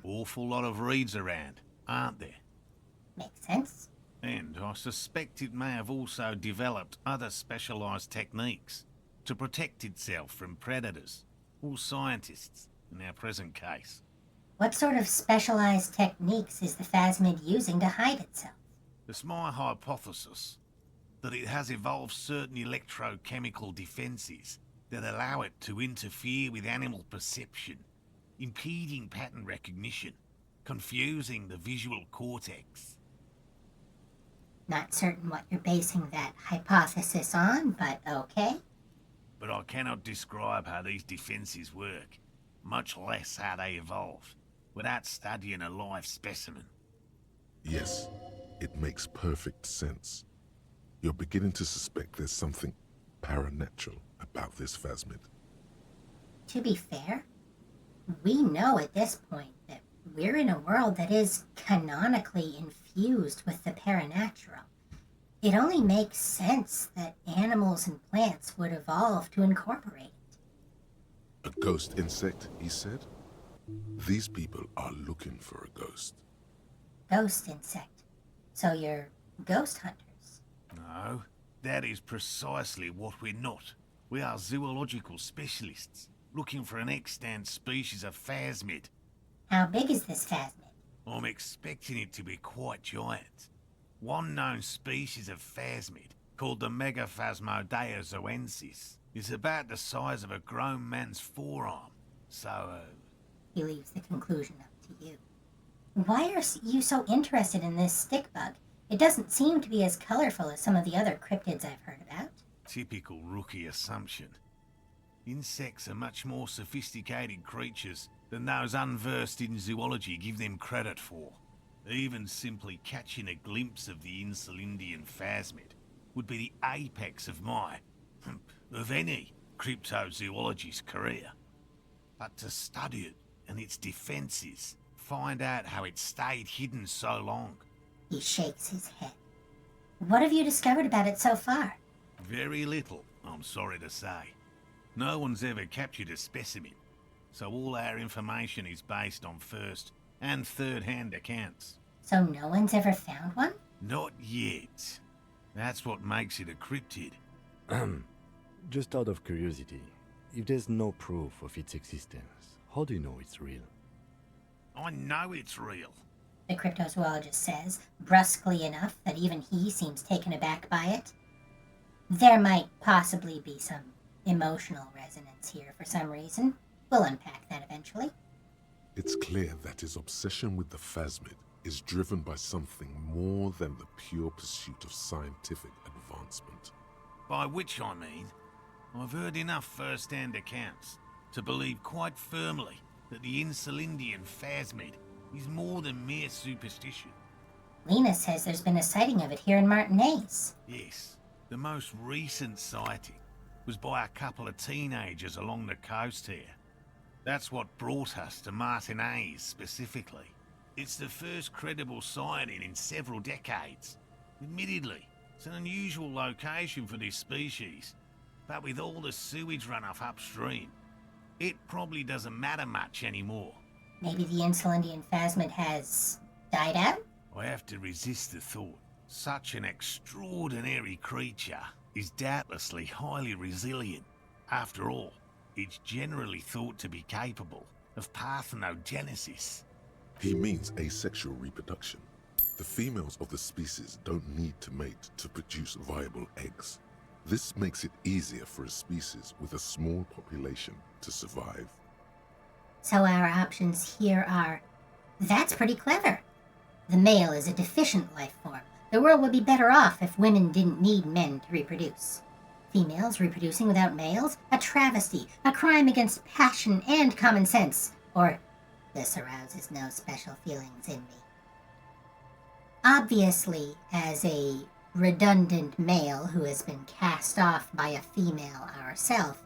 Awful lot of reeds around, aren't there? Makes sense. And I suspect it may have also developed other specialised techniques to protect itself from predators, or scientists, in our present case. What sort of specialized techniques is the phasmid using to hide itself? It's my hypothesis that it has evolved certain electrochemical defences that allow it to interfere with animal perception, impeding pattern recognition, confusing the visual cortex. Not certain what you're basing that hypothesis on, but okay. But I cannot describe how these defences work, much less how they evolved, without studying a live specimen. Yes, it makes perfect sense. You're beginning to suspect there's something paranatural about this phasmid. To be fair, we know at this point that we're in a world that is canonically infused with the paranatural. It only makes sense that animals and plants would evolve to incorporate it. A ghost insect, he said? These people are looking for a ghost. Ghost insect. So you're ghost hunters. No, that is precisely what we're not. We are zoological specialists, looking for an extant species of phasmid. How big is this phasmid? I'm expecting it to be quite giant. One known species of phasmid, called the Megaphasmodea zoensis, is about the size of a grown man's forearm. So, He leaves the conclusion up to you. Why are you so interested in this stick bug? It doesn't seem to be as colorful as some of the other cryptids I've heard about. typical rookie assumption. Insects are much more sophisticated creatures than those unversed in zoology give them credit for. Even simply catching a glimpse of the Insulindian phasmid would be the apex of of any crypto-zoologist's career. But to study it and its defences, find out how it stayed hidden so long. He shakes his head. What have you discovered about it so far? Very little, I'm sorry to say. No one's ever captured a specimen, so all our information is based on first and third-hand accounts. So no one's ever found one? Not yet. That's what makes it a cryptid. Just out of curiosity, if there's no proof of its existence, how do you know it's real? I know it's real. The cryptozoologist says, brusquely enough that even he seems taken aback by it. There might possibly be some emotional resonance here for some reason. We'll unpack that eventually. It's clear that his obsession with the phasmid is driven by something more than the pure pursuit of scientific advancement. By which I mean, I've heard enough first-hand accounts to believe quite firmly that the Insulindian phasmid is more than mere superstition. Lena says there's been a sighting of it here in Martinez. Yes, the most recent sighting was by a couple of teenagers along the coast here. That's what brought us to Martinez specifically. It's the first credible sighting in several decades. Admittedly, it's an unusual location for this species, but with all the sewage runoff upstream, it probably doesn't matter much anymore. Maybe the Insulindian phasmid has died out? I have to resist the thought. Such an extraordinary creature is doubtlessly highly resilient. After all, it's generally thought to be capable of parthenogenesis. He means asexual reproduction. The females of the species don't need to mate to produce viable eggs. This makes it easier for a species with a small population to survive. So our options here are... That's pretty clever. The male is a deficient life form. The world would be better off if women didn't need men to reproduce. Females reproducing without males? A travesty, a crime against passion and common sense. Or, this arouses no special feelings in me. Obviously, as a redundant male who has been cast off by a female ourselves,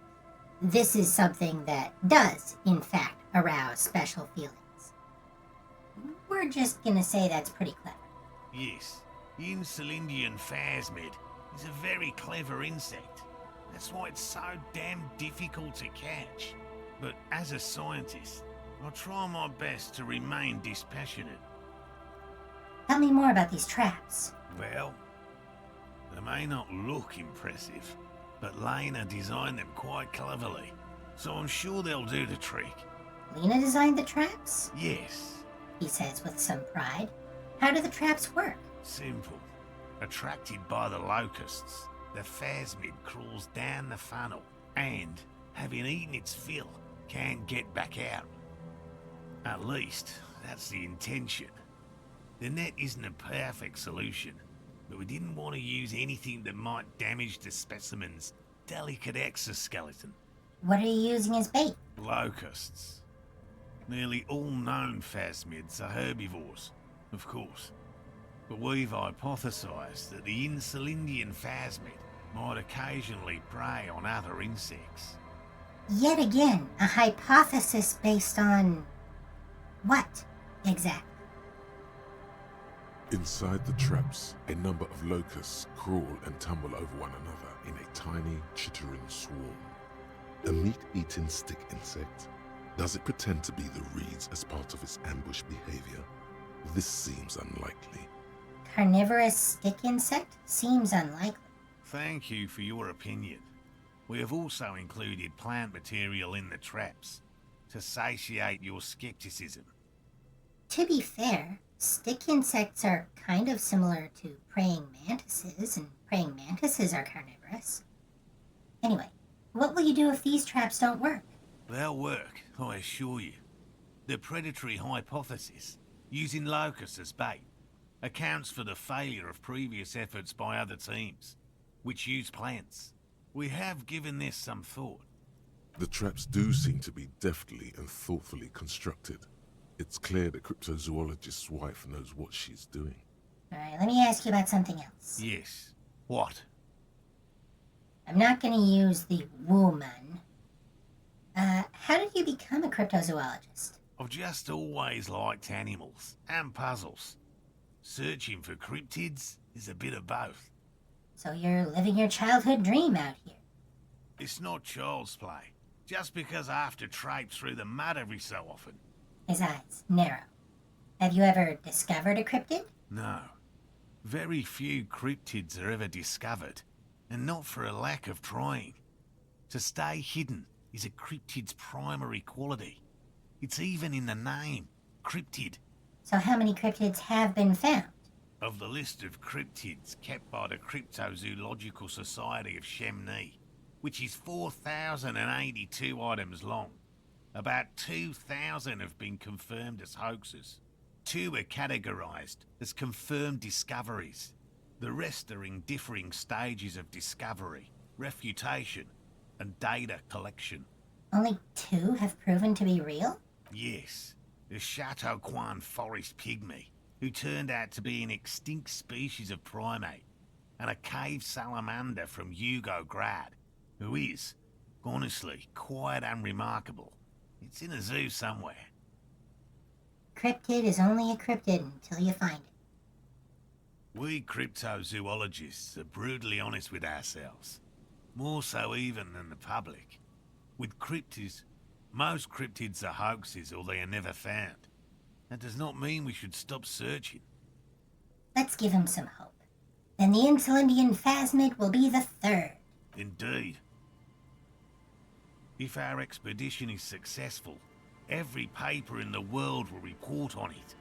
this is something that does, in fact, arouse special feelings. We're just gonna say that's pretty clever. Yes, the Insulindian phasmid is a very clever insect. That's why it's so damn difficult to catch. But as a scientist, I'll try my best to remain dispassionate. Tell me more about these traps. Well, they may not look impressive, but Lena designed them quite cleverly, so I'm sure they'll do the trick. Lena designed the traps? Yes, He says with some pride. How do the traps work? simple. Attracted by the locusts, the phasmid crawls down the funnel and, having eaten its fill, can't get back out. At least, that's the intention. The net isn't a perfect solution, but we didn't want to use anything that might damage the specimen's delicate exoskeleton. What are you using as bait? Locusts. Nearly all known phasmids are herbivores, of course. But we've hypothesized that the Insulindian phasmid might occasionally prey on other insects. Yet again, a hypothesis based on... what, exactly? Inside the traps, a number of locusts crawl and tumble over one another in a tiny, chittering swarm. A meat-eating stick insect? Does it pretend to be the reeds as part of its ambush behavior? This seems unlikely. Carnivorous stick insect? Seems unlikely. Thank you for your opinion. We have also included plant material in the traps to satiate your skepticism. To be fair, stick insects are kind of similar to praying mantises, and praying mantises are carnivorous. Anyway, what will you do if these traps don't work? They'll work, I assure you. The predatory hypothesis, using locusts as bait, accounts for the failure of previous efforts by other teams, which use plants. We have given this some thought. The traps do seem to be deftly and thoughtfully constructed. It's clear the crypto-zoologist's wife knows what she's doing. Alright, let me ask you about something else. Yes. What? I'm not going to use the woman. How did you become a cryptozoologist? I've just always liked animals and puzzles. Searching for cryptids is a bit of both. So you're living your childhood dream out here. It's not child's play, just because I have to traipse through the mud every so often. His eyes narrow. Have you ever discovered a cryptid? No. Very few cryptids are ever discovered, and not for a lack of trying. To stay hidden is a cryptid's primary quality. It's even in the name, cryptid. So how many cryptids have been found? Of the list of cryptids kept by the Crypto-Zoological Society of Chemnee, which is 4,082 items long, about 2,000 have been confirmed as hoaxes. 2 are categorized as confirmed discoveries. The rest are in differing stages of discovery, refutation, and data collection. Only 2 have proven to be real? Yes, the Chateau Quan forest pygmy, who turned out to be an extinct species of primate, and a cave salamander from Yugograd, who is, honestly, quite unremarkable. It's in a zoo somewhere. Cryptid is only a cryptid until you find it. We cryptozoologists are brutally honest with ourselves. More so even than the public. With cryptids, most cryptids are hoaxes or they are never found. That does not mean we should stop searching. Let's give him some hope. Then the Insulindian phasmid will be the 3rd. Indeed. If our expedition is successful, every paper in the world will report on it.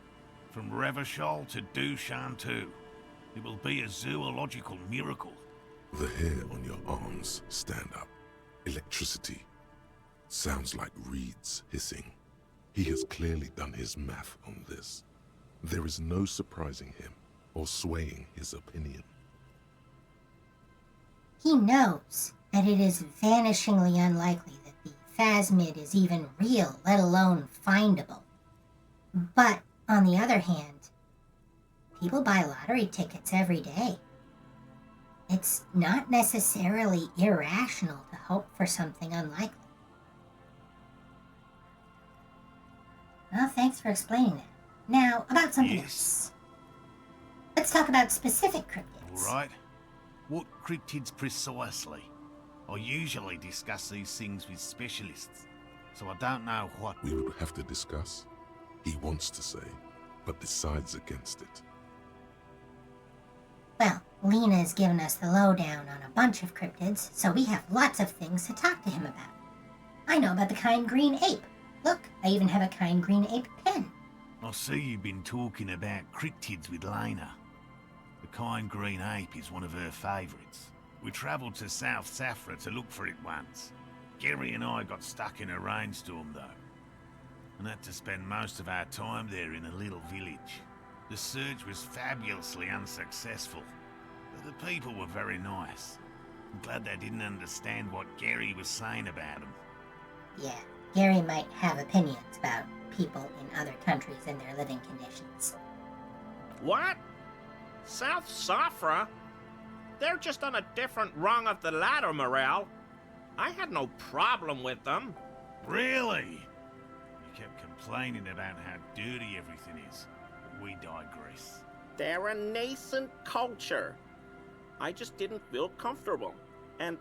From Revachol to Dushantu. It will be a zoological miracle. The hair on your arms stand up. Electricity. Sounds like reeds hissing. He has clearly done his math on this. There is no surprising him or swaying his opinion. He knows that it is vanishingly unlikely that the phasmid is even real, let alone findable. But, on the other hand, people buy lottery tickets every day. It's not necessarily irrational to hope for something unlikely. Well, thanks for explaining that. Now, about something Yes. else. Let's talk about specific cryptids. All right. What cryptids precisely? I usually discuss these things with specialists, so I don't know what... We would have to discuss. He wants to say, but decides against it. Well, Lena's given us the lowdown on a bunch of cryptids, so we have lots of things to talk to him about. I know about the kind green ape. Look, I even have a kind green ape pen. I see you've been talking about cryptids with Lena. The kind green ape is one of her favourites. We travelled to South Safra to look for it once. Gary and I got stuck in a rainstorm though, and had to spend most of our time there in a little village. The search was fabulously unsuccessful, but the people were very nice. I'm glad they didn't understand what Gary was saying about them. Yeah, Gary might have opinions about people in other countries and their living conditions. What? South Safra? They're just on a different rung of the ladder, Morale. I had no problem with them. Really? You kept complaining about how dirty everything is. But we digress. They're a nascent culture. I just didn't feel comfortable. And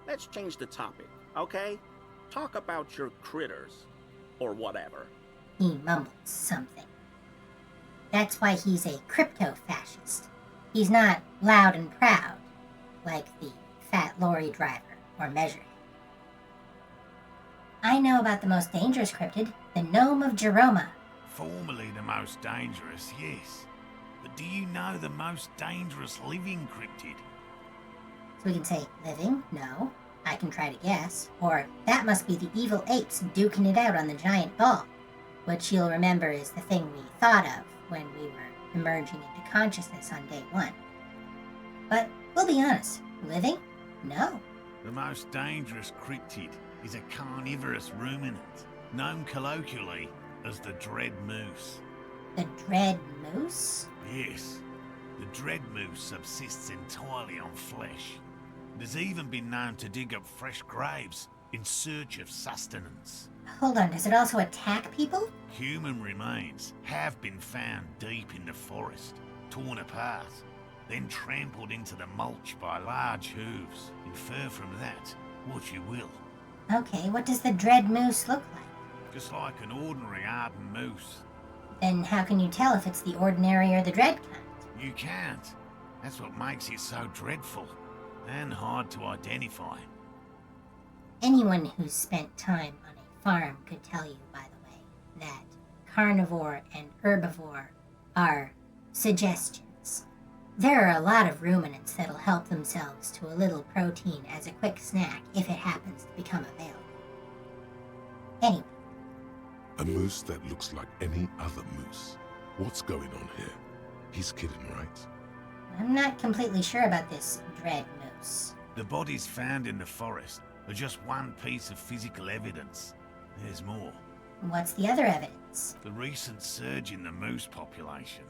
let's change the topic, okay? Talk about your critters. Or whatever. He mumbles something. That's why he's a crypto-fascist. He's not loud and proud, like the fat lorry driver or Measurehead. I know about the most dangerous cryptid, the Gnome of Jeroma. Formerly the most dangerous, yes. But do you know the most dangerous living cryptid? So we can say living? No. I can try to guess. Or that must be the evil apes duking it out on the giant ball, which you'll remember is the thing we thought of when we were emerging into consciousness on day one. But we'll be honest, living? No. The most dangerous cryptid is a carnivorous ruminant, known colloquially as the dread moose. The dread moose? Yes, the dread moose subsists entirely on flesh. It has even been known to dig up fresh graves in search of sustenance. Hold on, does it also attack people? Human remains have been found deep in the forest, torn apart, then trampled into the mulch by large hooves. Infer from that what you will. Okay, what does the dread moose look like? Just like an ordinary Arden moose. Then how can you tell if it's the ordinary or the dread kind? You can't. That's what makes it so dreadful and hard to identify. Anyone who's spent time on a farm could tell you, by the way, that carnivore and herbivore are suggestions. There are a lot of ruminants that'll help themselves to a little protein as a quick snack if it happens to become available. Anyway. A moose that looks like any other moose. What's going on here? He's kidding, right? I'm not completely sure about this dread moose. The bodies found in the forest are just one piece of physical evidence. There's more. What's the other evidence? The recent surge in the moose population.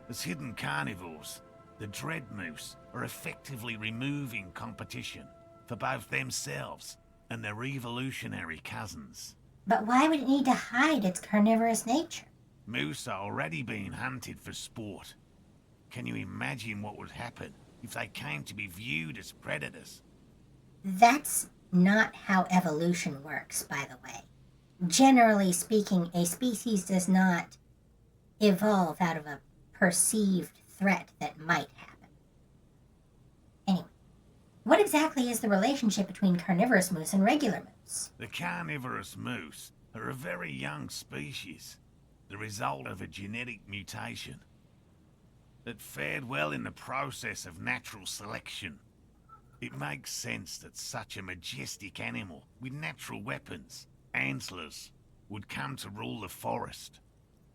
As hidden carnivores, the dread moose are effectively removing competition for both themselves and their evolutionary cousins. But why would it need to hide its carnivorous nature? Moose are already being hunted for sport. Can you imagine what would happen if they came to be viewed as predators? That's not how evolution works, by the way. Generally speaking, a species does not evolve out of a perceived threat that might happen. Anyway, what exactly is the relationship between carnivorous moose and regular moose? The carnivorous moose are a very young species, the result of a genetic mutation that fared well in the process of natural selection. It makes sense that such a majestic animal with natural weapons, antlers, would come to rule the forest.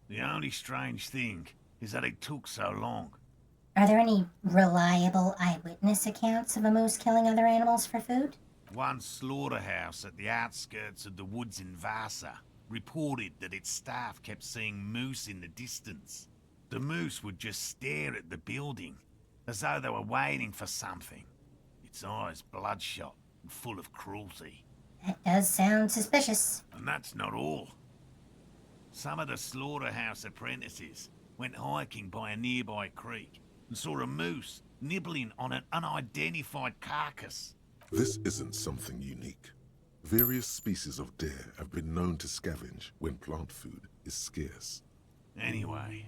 The only strange thing is that it took so long. Are there any reliable eyewitness accounts of a moose killing other animals for food? One slaughterhouse at the outskirts of the woods in Vasa reported that its staff kept seeing moose in the distance. The moose would just stare at the building, as though they were waiting for something. Its eyes bloodshot and full of cruelty. That does sound suspicious. And that's not all. Some of the slaughterhouse apprentices went hiking by a nearby creek and saw a moose nibbling on an unidentified carcass. This isn't something unique. Various species of deer have been known to scavenge when plant food is scarce. Anyway,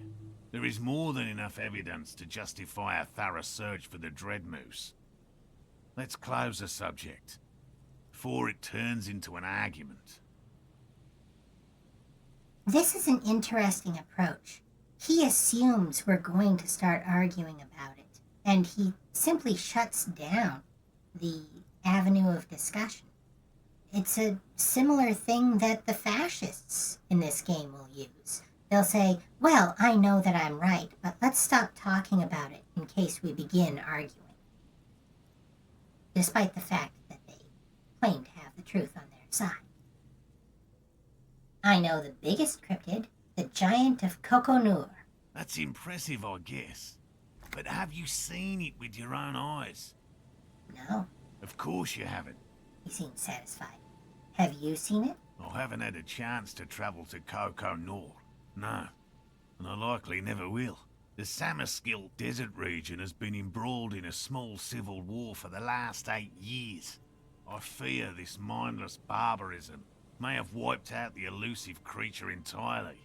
there is more than enough evidence to justify a thorough search for the dread moose. Let's close the subject, before it turns into an argument. This is an interesting approach. He assumes we're going to start arguing about it, and he simply shuts down the avenue of discussion. It's a similar thing that the fascists in this game will use. They'll say, well, I know that I'm right, but let's stop talking about it in case we begin arguing. Despite the fact that they claim to have the truth on their side. I know the biggest cryptid, the giant of Coconur. That's impressive, I guess. But have you seen it with your own eyes? No, Of course you haven't. he seems satisfied. Have you seen it? I haven't had a chance to travel to Coconur. No. And I likely never will. The Samaskill desert region has been embroiled in a small civil war for the last 8 years. I fear this mindless barbarism may have wiped out the elusive creature entirely.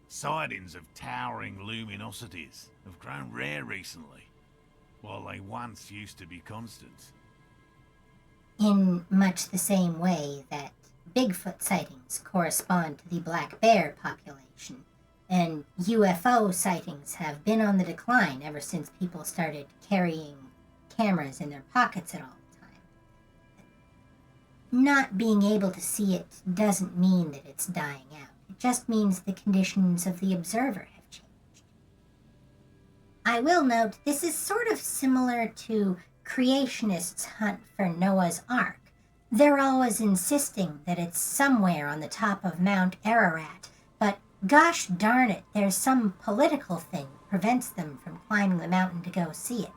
Sightings of towering luminosities have grown rare recently, while they once used to be constant. In much the same way that Bigfoot sightings correspond to the black bear population, and UFO sightings have been on the decline ever since people started carrying cameras in their pockets at all time. Not being able to see it doesn't mean that it's dying out. It just means the conditions of the observer have changed. I will note this is sort of similar to creationists' hunt for Noah's Ark. They're always insisting that it's somewhere on the top of Mount Ararat, but gosh darn it, there's some political thing that prevents them from climbing the mountain to go see it.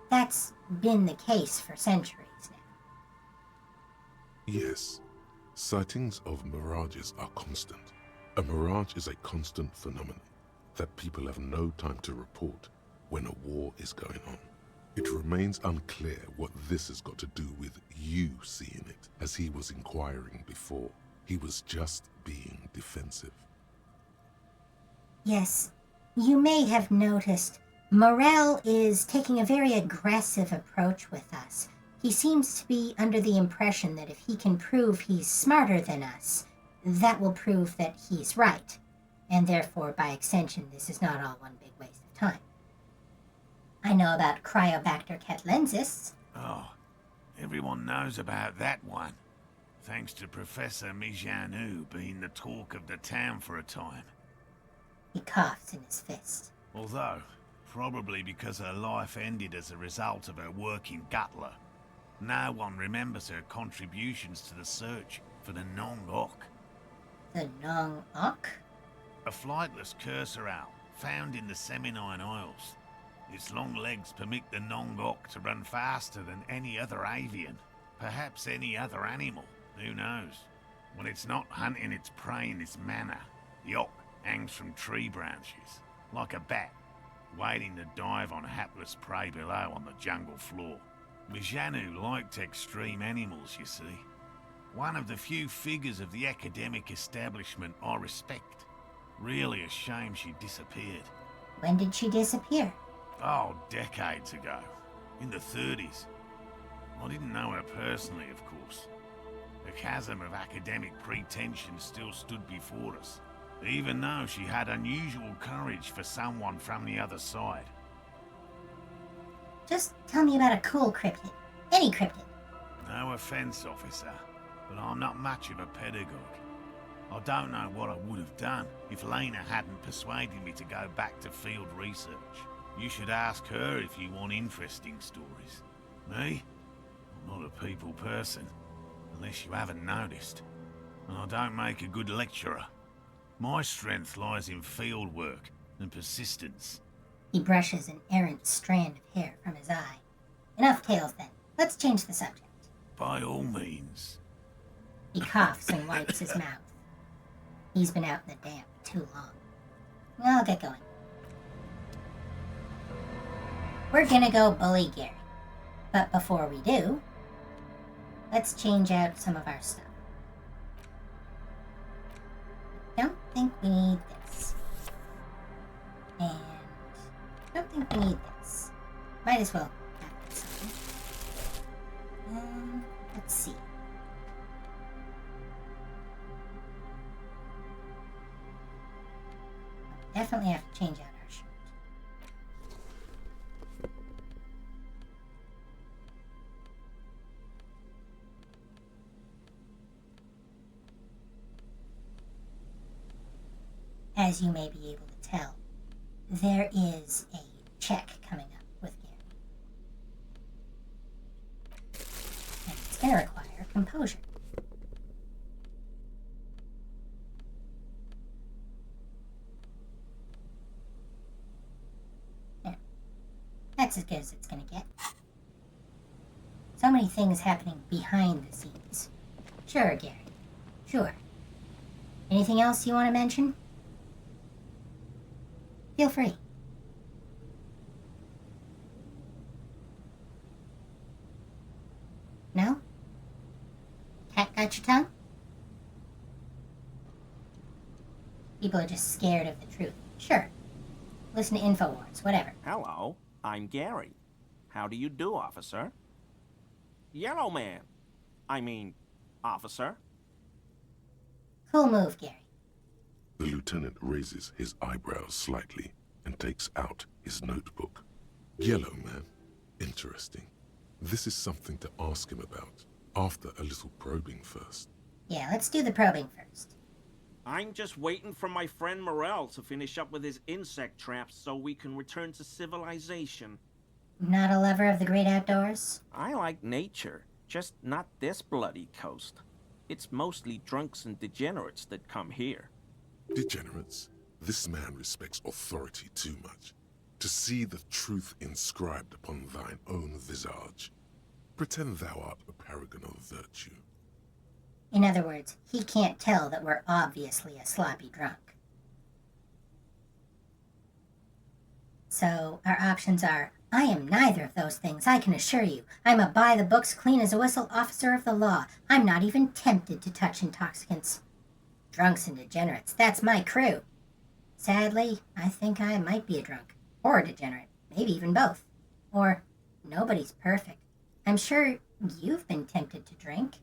That's been the case for centuries now. Yes, sightings of mirages are constant. A mirage is a constant phenomenon that people have no time to report when a war is going on. It remains unclear what this has got to do with you seeing it, as he was inquiring before. He was just being defensive. Yes, you may have noticed Morel is taking a very aggressive approach with us. He seems to be under the impression that if he can prove he's smarter than us, that will prove that he's right, and therefore, by extension, this is not all one big waste of time. I know about Cryobacter catlensis. Oh, everyone knows about that one, thanks to Professor Mijanu being the talk of the town for a time. He coughs in his fist. Although, probably because her life ended as a result of her work in Gutler, no one remembers her contributions to the search for the Nong-Ok. The Nong-Ok? A flightless cursor owl found in the Seminine Isles. Its long legs permit the Nong-Ok to run faster than any other avian, perhaps any other animal, who knows. When it's not hunting its prey in this manner, the Ok hangs from tree branches, like a bat, waiting to dive on hapless prey below on the jungle floor. Mijanu liked extreme animals, you see. One of the few figures of the academic establishment I respect. Really a shame she disappeared. When did she disappear? Oh, decades ago. In the 30s. I didn't know her personally, of course. The chasm of academic pretension still stood before us, even though she had unusual courage for someone from the other side. Just tell me about a cool cryptid. Any cryptid. No offense, officer, but I'm not much of a pedagogue. I don't know what I would have done if Lena hadn't persuaded me to go back to field research. You should ask her if you want interesting stories. Me? I'm not a people person, unless you haven't noticed. And I don't make a good lecturer. My strength lies in field work and persistence. He brushes an errant strand of hair from his eye. Enough tales then. Let's change the subject. By all means. He coughs and wipes his mouth. He's been out in the damp too long. I'll get going. we're gonna go bully Gary. But before we do, let's change out some of our stuff. Don't think we need this. And don't think we need this. Might as well have this on. Let's see. Definitely have to change out our shirt. As you may be able to tell, there is a check coming up with Gary. And it's going to require composure. Yeah. That's as good as it's going to get. So many things happening behind the scenes. Sure, Gary. Sure. Anything else you want to mention? Feel free. No? Cat got your tongue? People are just scared of the truth. Sure. Listen to InfoWars, whatever. Hello, I'm Gary. How do you do, officer? Yellow man. I mean, officer. Cool move, Gary. The lieutenant raises his eyebrows slightly and takes out his notebook. Yellow man. Interesting. This is something to ask him about, after a little probing first. Yeah, let's do the probing first. I'm just waiting for my friend Morel to finish up with his insect traps so we can return to civilization. Not a lover of the great outdoors? I like nature, just not this bloody coast. It's mostly drunks and degenerates that come here. Degenerates, this man respects authority too much. To see the truth inscribed upon thine own visage. Pretend thou art a paragon of virtue. In other words, he can't tell that we're obviously a sloppy drunk. So, our options are, I am neither of those things, I can assure you. I'm a by-the-books, clean-as-a-whistle officer of the law. I'm not even tempted to touch intoxicants. Drunks and degenerates, that's my crew. Sadly, I think I might be a drunk. Or a degenerate. Maybe even both. Or, nobody's perfect. I'm sure you've been tempted to drink.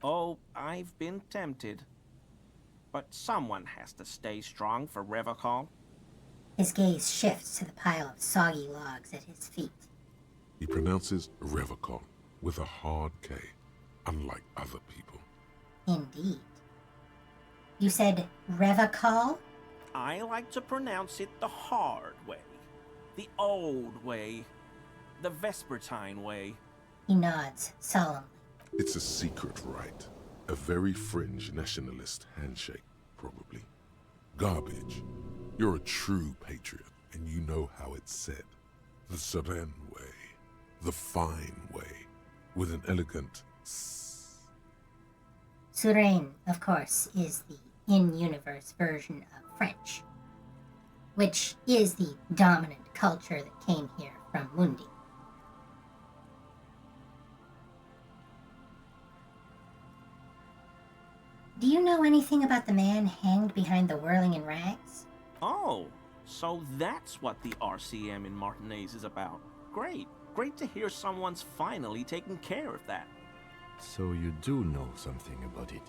Oh, I've been tempted. But someone has to stay strong for Revocol. His gaze shifts to the pile of soggy logs at his feet. He pronounces Revocol with a hard K, unlike other people. Indeed. You said Revocol? I like to pronounce it the hard way. The old way. The Vespertine way. He nods solemnly. It's a secret rite. A very fringe nationalist handshake, probably. Garbage. You're a true patriot, and you know how it's said. The Seren way. The fine way. With an elegant s. Surein, of course, is the in-universe version of French, which is the dominant culture that came here from Mundi. Do you know anything about the man hanged behind the whirling in rags? Oh, so that's what the RCM in Martinez is about. Great. Great to hear someone's finally taking care of that. So you do know something about it?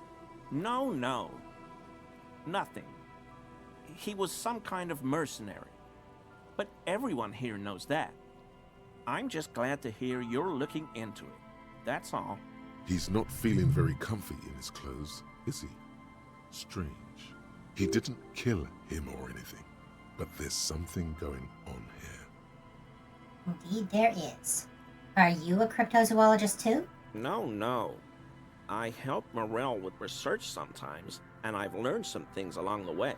No. Nothing. He was some kind of mercenary. But everyone here knows that. I'm just glad to hear you're looking into it. That's all. He's not feeling very comfy in his clothes, is he? Strange. He didn't kill him or anything, but there's something going on here. Indeed there is. Are you a crypto-zoologist too? No. I help Morel with research sometimes, and I've learned some things along the way.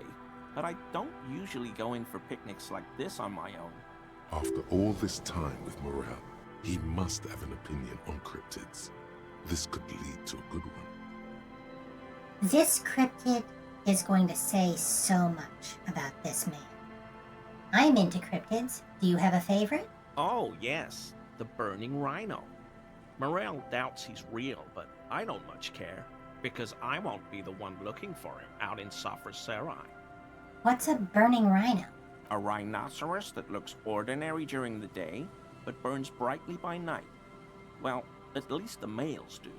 But I don't usually go in for picnics like this on my own. After all this time with Morel, he must have an opinion on cryptids. This could lead to a good one. This cryptid is going to say so much about this man. I'm into cryptids. Do you have a favorite? Oh, yes, the burning rhino. Morel doubts he's real, but I don't much care, because I won't be the one looking for him out in Safra Serai. What's a burning rhino? A rhinoceros that looks ordinary during the day, but burns brightly by night. Well, at least the males do.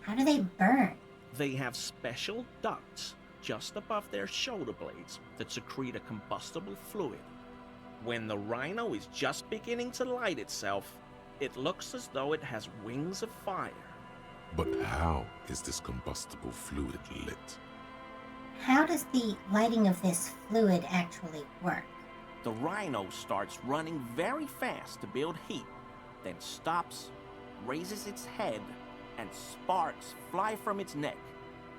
How do they burn? They have special ducts just above their shoulder blades that secrete a combustible fluid. When the rhino is just beginning to light itself, it looks as though it has wings of fire. But how is this combustible fluid lit? How does the lighting of this fluid actually work? The rhino starts running very fast to build heat, then stops, raises its head, and sparks fly from its neck,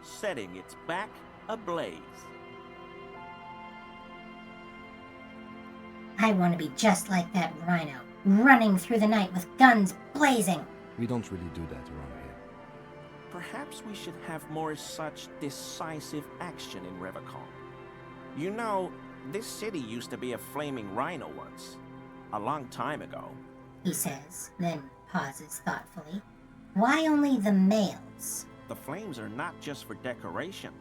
setting its back ablaze. I want to be just like that rhino, running through the night with guns blazing. We don't really do that around here. Perhaps we should have more such decisive action in Revacon. You know, this city used to be a flaming rhino once. A long time ago. He says, then pauses thoughtfully. Why only the males? The flames are not just for decoration.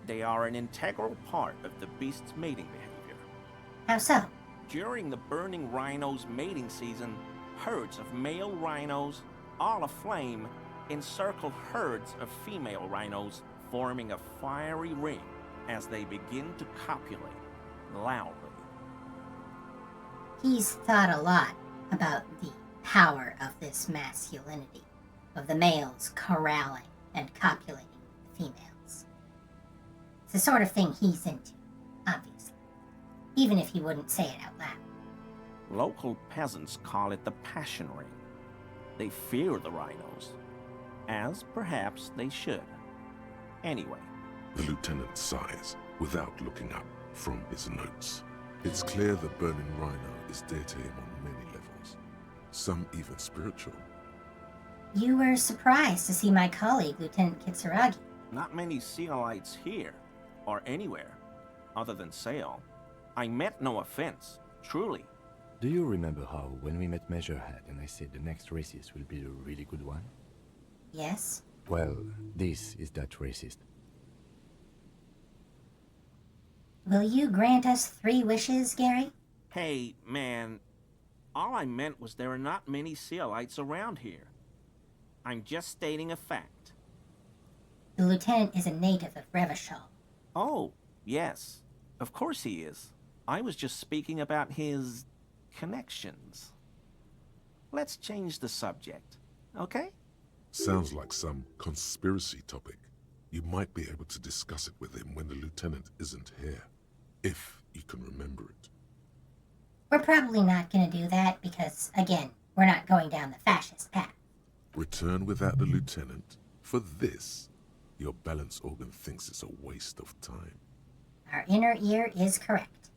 They are an integral part of the beast's mating behavior. How so? During the burning rhino's mating season, herds of male rhinos, all aflame, encircle herds of female rhinos, forming a fiery ring as they begin to copulate loudly. He's thought a lot about the power of this masculinity, of the males corralling and copulating the females. It's the sort of thing he's into, obviously, even if he wouldn't say it out loud. Local peasants call it the passion ring. They fear the rhinos, as perhaps they should. Anyway. The lieutenant sighs without looking up from his notes. It's clear the burning rhino is dear to him on many levels, some even spiritual. You were surprised to see my colleague, Lieutenant Kitsuragi. Not many Sealites here, or anywhere, other than Sail. I meant no offense, truly. Do you remember how, when we met Measurehead and I said the next racist will be a really good one? Yes? Well, this is that racist. Will you grant us 3 wishes, Gary? Hey, man, all I meant was there are not many Sealites around here. I'm just stating a fact. The lieutenant is a native of Revachol. Oh, yes. Of course he is. I was just speaking about his connections. Let's change the subject, okay? Sounds like some conspiracy topic. You might be able to discuss it with him when the lieutenant isn't here, if you can remember it. We're probably not going to do that because, again, we're not going down the fascist path. Return without the lieutenant. For this, your balance organ thinks it's a waste of time. Our inner ear is correct.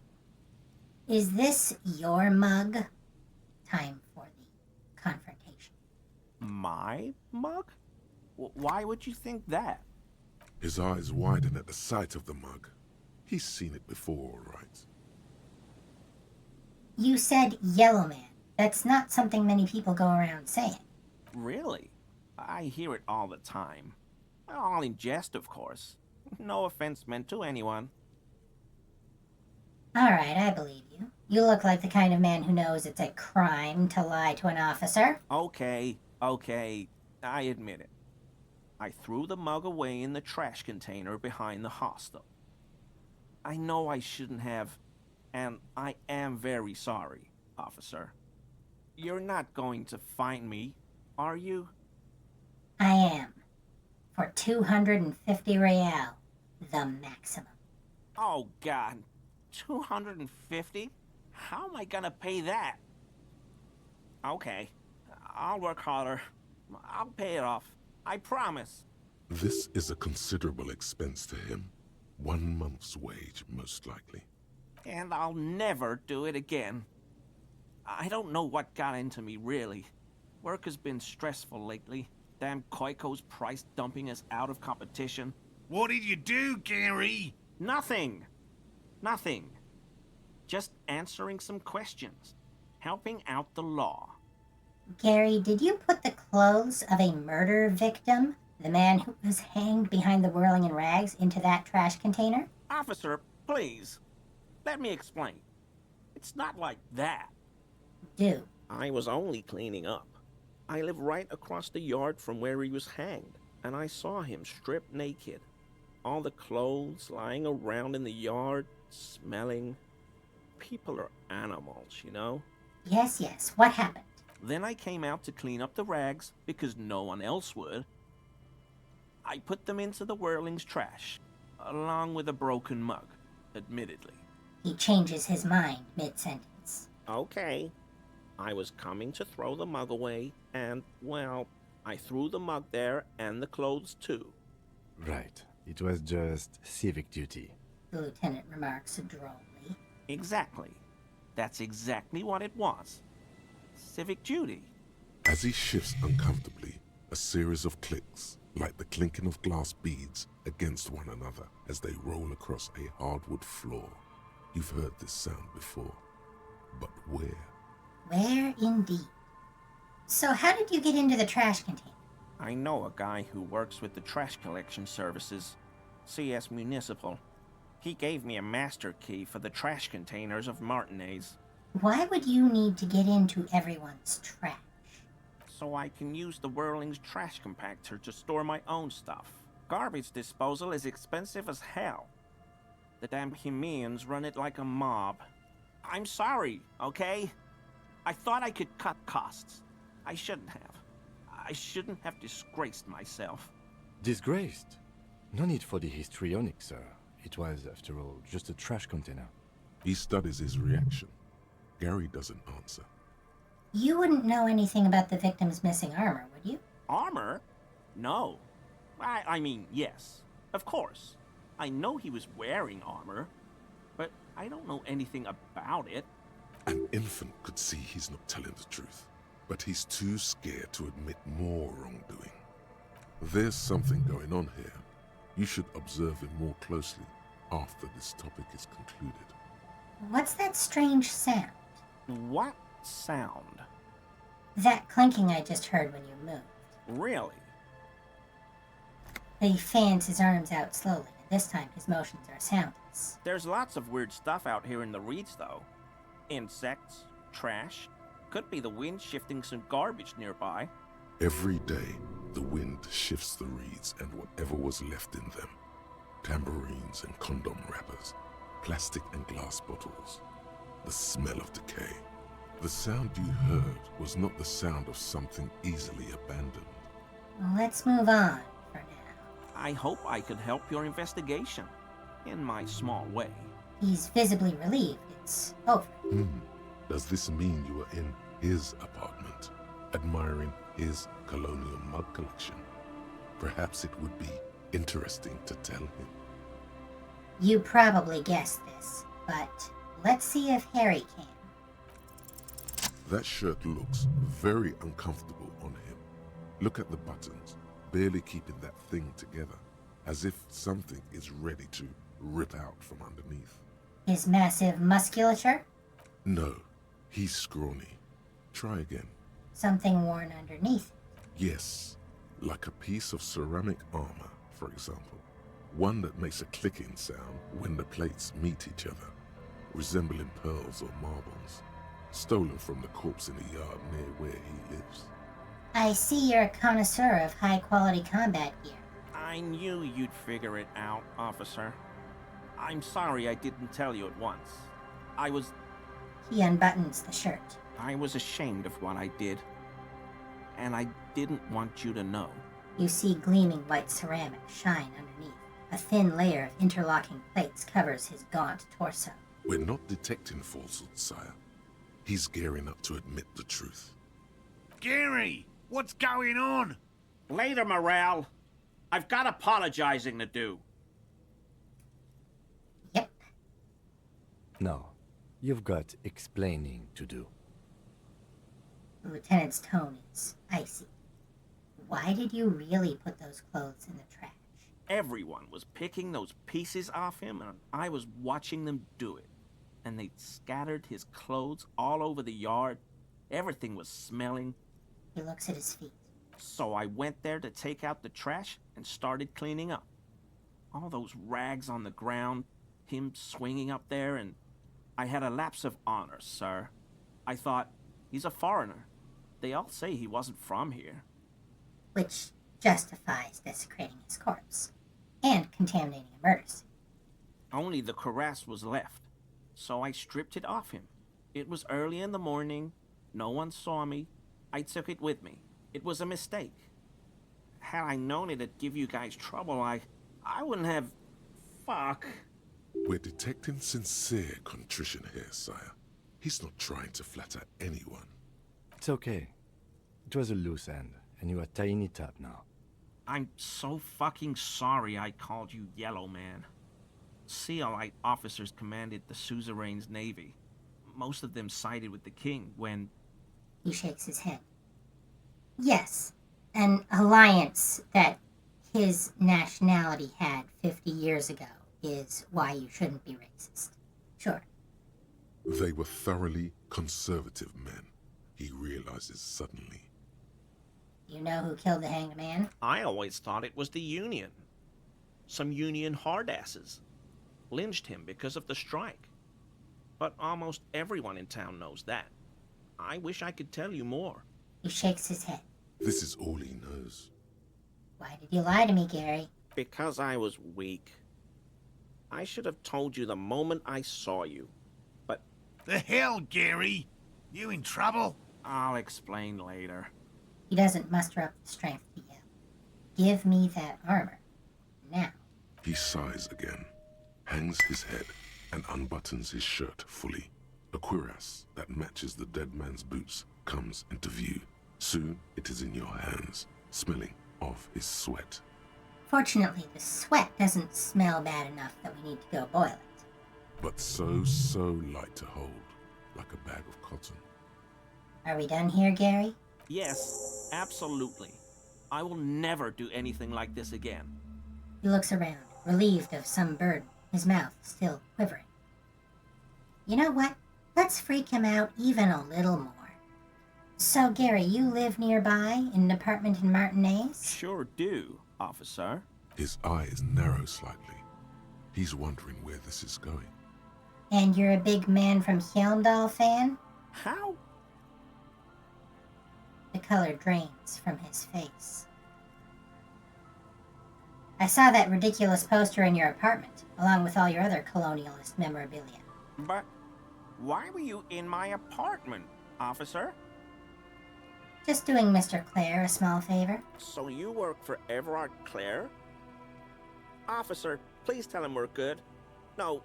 Is this your mug? Time for the confrontation. My mug? Why would you think that? His eyes widen at the sight of the mug. He's seen it before, all right? You said Yellow Man. That's not something many people go around saying. Really? I hear it all the time. All in jest, of course. No offense meant to anyone. All right, I believe you. You look like the kind of man who knows it's a crime to lie to an officer. Okay, I admit it. I threw the mug away in the trash container behind the hostel. I know I shouldn't have, and I am very sorry, officer. You're not going to fine me, are you? I am. For 250 real, the maximum. Oh, God. 250? How am I gonna pay that? Okay, I'll work harder. I'll pay it off. I promise. This is a considerable expense to him. 1 month's wage, most likely. And I'll never do it again. I don't know what got into me, really. Work has been stressful lately. Damn Koiko's price dumping us out of competition. What did you do, Gary? Nothing. Just answering some questions. helping out the law. Gary, did you put the clothes of a murder victim, the man who was hanged behind the whirling in rags, into that trash container? Officer, please, let me explain. It's not like that. Do. I was only cleaning up. I live right across the yard from where he was hanged, and I saw him stripped naked. All the clothes lying around in the yard, smelling. People are animals, you know? Yes, yes. What happened? Then I came out to clean up the rags because no one else would. I put them into the whirling's trash, along with a broken mug, admittedly. He changes his mind mid-sentence. Okay. I was coming to throw the mug away, and, well, I threw the mug there and the clothes too. Right. It was just civic duty. The lieutenant remarks drolly. Exactly. That's exactly what it was. Civic duty. As he shifts uncomfortably, a series of clicks, like the clinking of glass beads against one another as they roll across a hardwood floor. You've heard this sound before. But where? Where indeed? So how did you get into the trash container? I know a guy who works with the trash collection services, CS Municipal. He gave me a master key for the trash containers of Martinez, Why would you need to get into everyone's trash? so I can use the Whirling's trash compactor to store my own stuff. Garbage disposal is expensive as hell. The damn Hemians run it like a mob. I'm sorry, okay? I thought I could cut costs. I shouldn't have. I shouldn't have disgraced myself. Disgraced? No need for the histrionic, sir. It was, after all, just a trash container. He studies his reaction. Gary doesn't answer. You wouldn't know anything about the victim's missing armor, would you? Armor? No. I mean, yes. Of course. I know he was wearing armor, but I don't know anything about it. An infant could see he's not telling the truth, but he's too scared to admit more wrongdoing. There's something going on here. You should observe him more closely after this topic is concluded. What's that strange sound? What sound? That clinking I just heard when you moved. Really? He fans his arms out slowly, and this time his motions are soundless. There's lots of weird stuff out here in the reeds, though. Insects, trash. Could be the wind shifting some garbage nearby. Every day, the wind shifts the reeds and whatever was left in them. Tambourines and condom wrappers, plastic and glass bottles. The smell of decay. The sound you heard was not the sound of something easily abandoned. Let's move on for now. I hope I could help your investigation, in my small way. He's visibly relieved it's over. Does this mean you are in his apartment, admiring his colonial mug collection? Perhaps it would be interesting to tell him. You probably guessed this, but let's see if Harry can. That shirt looks very uncomfortable on him. Look at the buttons, barely keeping that thing together, as if something is ready to rip out from underneath. His massive musculature? No, he's scrawny. Try again. Something worn underneath. Yes, like a piece of ceramic armor, for example. One that makes a clicking sound when the plates meet each other, resembling pearls or marbles, stolen from the corpse in a yard near where he lives. I see you're a connoisseur of high-quality combat gear. I knew you'd figure it out, officer. I'm sorry I didn't tell you at once. He unbuttons the shirt. I was ashamed of what I did. And I didn't want you to know. You see gleaming white ceramic shine underneath. A thin layer of interlocking plates covers his gaunt torso. We're not detecting falsehood, sire. He's gearing up to admit the truth. Gary, what's going on? Later, Morale. I've got apologizing to do. Yep. No, you've got explaining to do. The lieutenant's tone is icy. Why did you really put those clothes in the trash? Everyone was picking those pieces off him, and I was watching them do it. and they'd scattered his clothes all over the yard. Everything was smelling. He looks at his feet. So I went there to take out the trash and started cleaning up. All those rags on the ground, him swinging up there, and I had a lapse of honor, sir. I thought, he's a foreigner. They all say he wasn't from here. Which justifies desecrating his corpse and contaminating a murder scene. Only the cuirass was left, so I stripped it off him. It was early in the morning. No one saw me. I took it with me. It was a mistake. Had I known it'd give you guys trouble, I wouldn't have... Fuck. We're detecting sincere contrition here, sire. He's not trying to flatter anyone. It's okay. It was a loose end, and you are tying it up now. I'm so fucking sorry I called you Yellow Man. Sealite officers commanded the suzerain's navy. Most of them sided with the king when... He shakes his head. Yes, an alliance that his nationality had 50 years ago is why you shouldn't be racist. Sure. They were thoroughly conservative men, he realizes suddenly. You know who killed the hanged man? I always thought it was the Union. Some Union hardasses. Lynched him because of the strike. But almost everyone in town knows that. I wish I could tell you more. He shakes his head. This is all he knows. Why did you lie to me, Gary? Because I was weak. I should have told you the moment I saw you. But The hell, Gary? You in trouble? I'll explain later. He doesn't muster up the strength to yell. Give me that armor. Now. He sighs again, hangs his head, and unbuttons his shirt fully. A cuirass that matches the dead man's boots comes into view. Soon it is in your hands, smelling of his sweat. Fortunately, the sweat doesn't smell bad enough that we need to go boil it. But so light to hold, like a bag of cotton. Are we done here, Gary? Yes, absolutely. I will never do anything like this again. He looks around, relieved of some burden, his mouth still quivering. You know what? Let's freak him out even a little more. So, Gary, you live nearby in an apartment in Martinez? Sure do, officer. His eyes narrow slightly. He's wondering where this is going. And you're a big Man from Hjelmdal fan? How? The color drains from his face. I saw that ridiculous poster in your apartment, along with all your other colonialist memorabilia. But why were you in my apartment, officer? Just doing Mr. Clare a small favor. So you work for Everard Clare? Officer, please tell him we're good. No,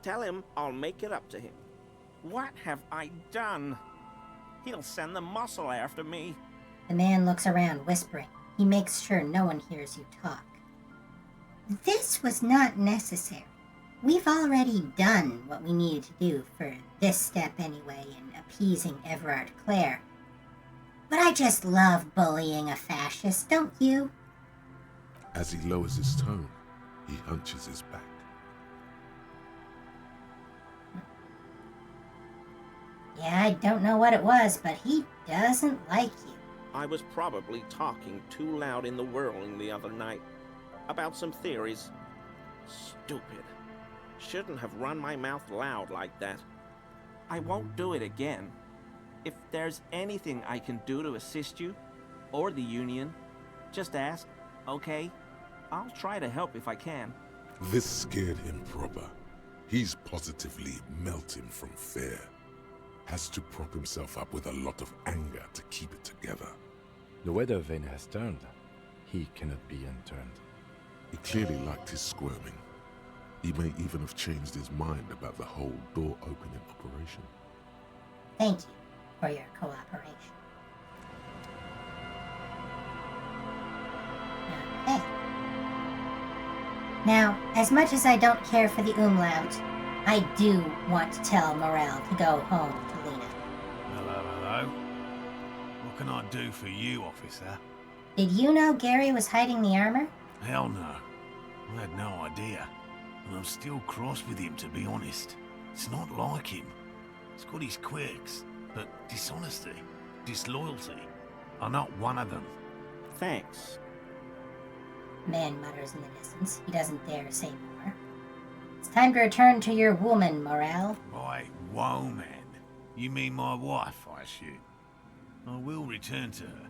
tell him I'll make it up to him. What have I done? He'll send the muscle after me. The man looks around, whispering. He makes sure no one hears you talk. This was not necessary. We've already done what we needed to do for this step anyway in appeasing Everard Clare. But I just love bullying a fascist, don't you? As he lowers his tone, he hunches his back. Yeah, I don't know what it was, but he doesn't like you. I was probably talking too loud in the whirling the other night. About some theories. Stupid. Shouldn't have run my mouth loud like that. I won't do it again. If there's anything I can do to assist you, or the Union, just ask, okay? I'll try to help if I can. This scared him proper. He's positively melting from fear. Has to prop himself up with a lot of anger to keep it together. The weather vane has turned. He cannot be unturned. He clearly liked his squirming. He may even have changed his mind about the whole door-opening operation. Thank you for your cooperation. Okay. Now, as much as I don't care for the umlaut, I do want to tell Morel to go home to Lena. Hello. What can I do for you, officer? Did you know Gary was hiding the armor? Hell no. I had no idea. And I'm still cross with him, to be honest. It's not like him. He's got his quirks, but dishonesty, disloyalty are not one of them. Thanks. Man mutters in the distance. He doesn't dare say more. It's time to return to your woman, Morale. My woman? You mean my wife, I assume? I will return to her.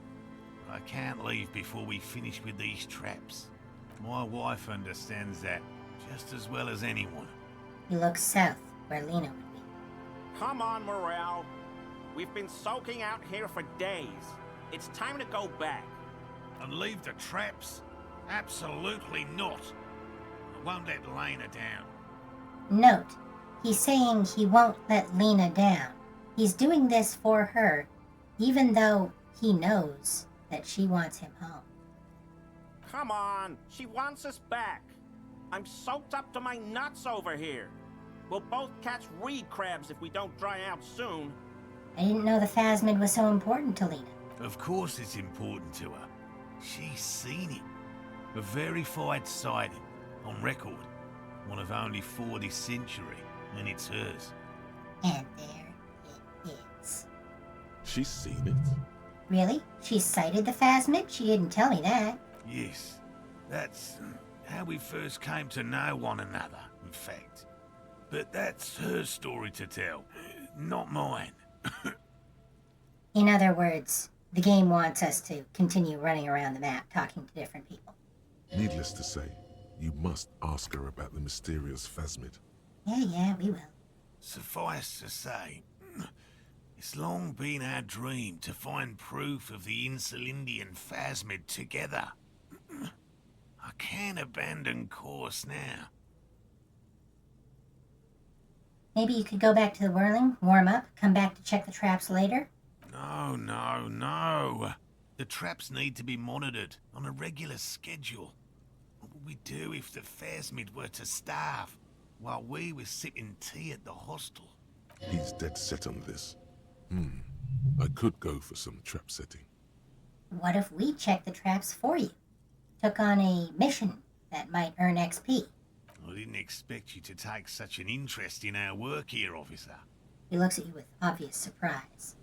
I can't leave before we finish with these traps. My wife understands that just as well as anyone. He looks south, where Lena would be. Come on, Morale. We've been soaking out here for days. It's time to go back. And leave the traps? Absolutely not. I won't let Lena down. Note, he's saying he won't let Lena down. He's doing this for her, even though he knows that she wants him home. Come on, she wants us back. I'm soaked up to my nuts over here. We'll both catch reed crabs if we don't dry out soon. I didn't know the phasmid was so important to Lena. Of course it's important to her. She's seen it. A verified sighting, on record. One of only 4 this century, and it's hers. And there it is. She's seen it. Really? She sighted the phasmid? She didn't tell me that. Yes, that's how we first came to know one another, in fact. But that's her story to tell, not mine. In other words, the game wants us to continue running around the map talking to different people. Needless to say, you must ask her about the mysterious phasmid. Yeah, we will. Suffice to say, it's long been our dream to find proof of the Insulindian phasmid together. I can't abandon course now. Maybe you could go back to the whirling, warm up, come back to check the traps later? No. The traps need to be monitored on a regular schedule. What would we do if the phasmid were to starve while we were sipping tea at the hostel? He's dead set on this. I could go for some trap setting. What if we checked the traps for you? Took on a mission that might earn XP. I didn't expect you to take such an interest in our work here, officer. He looks at you with obvious surprise.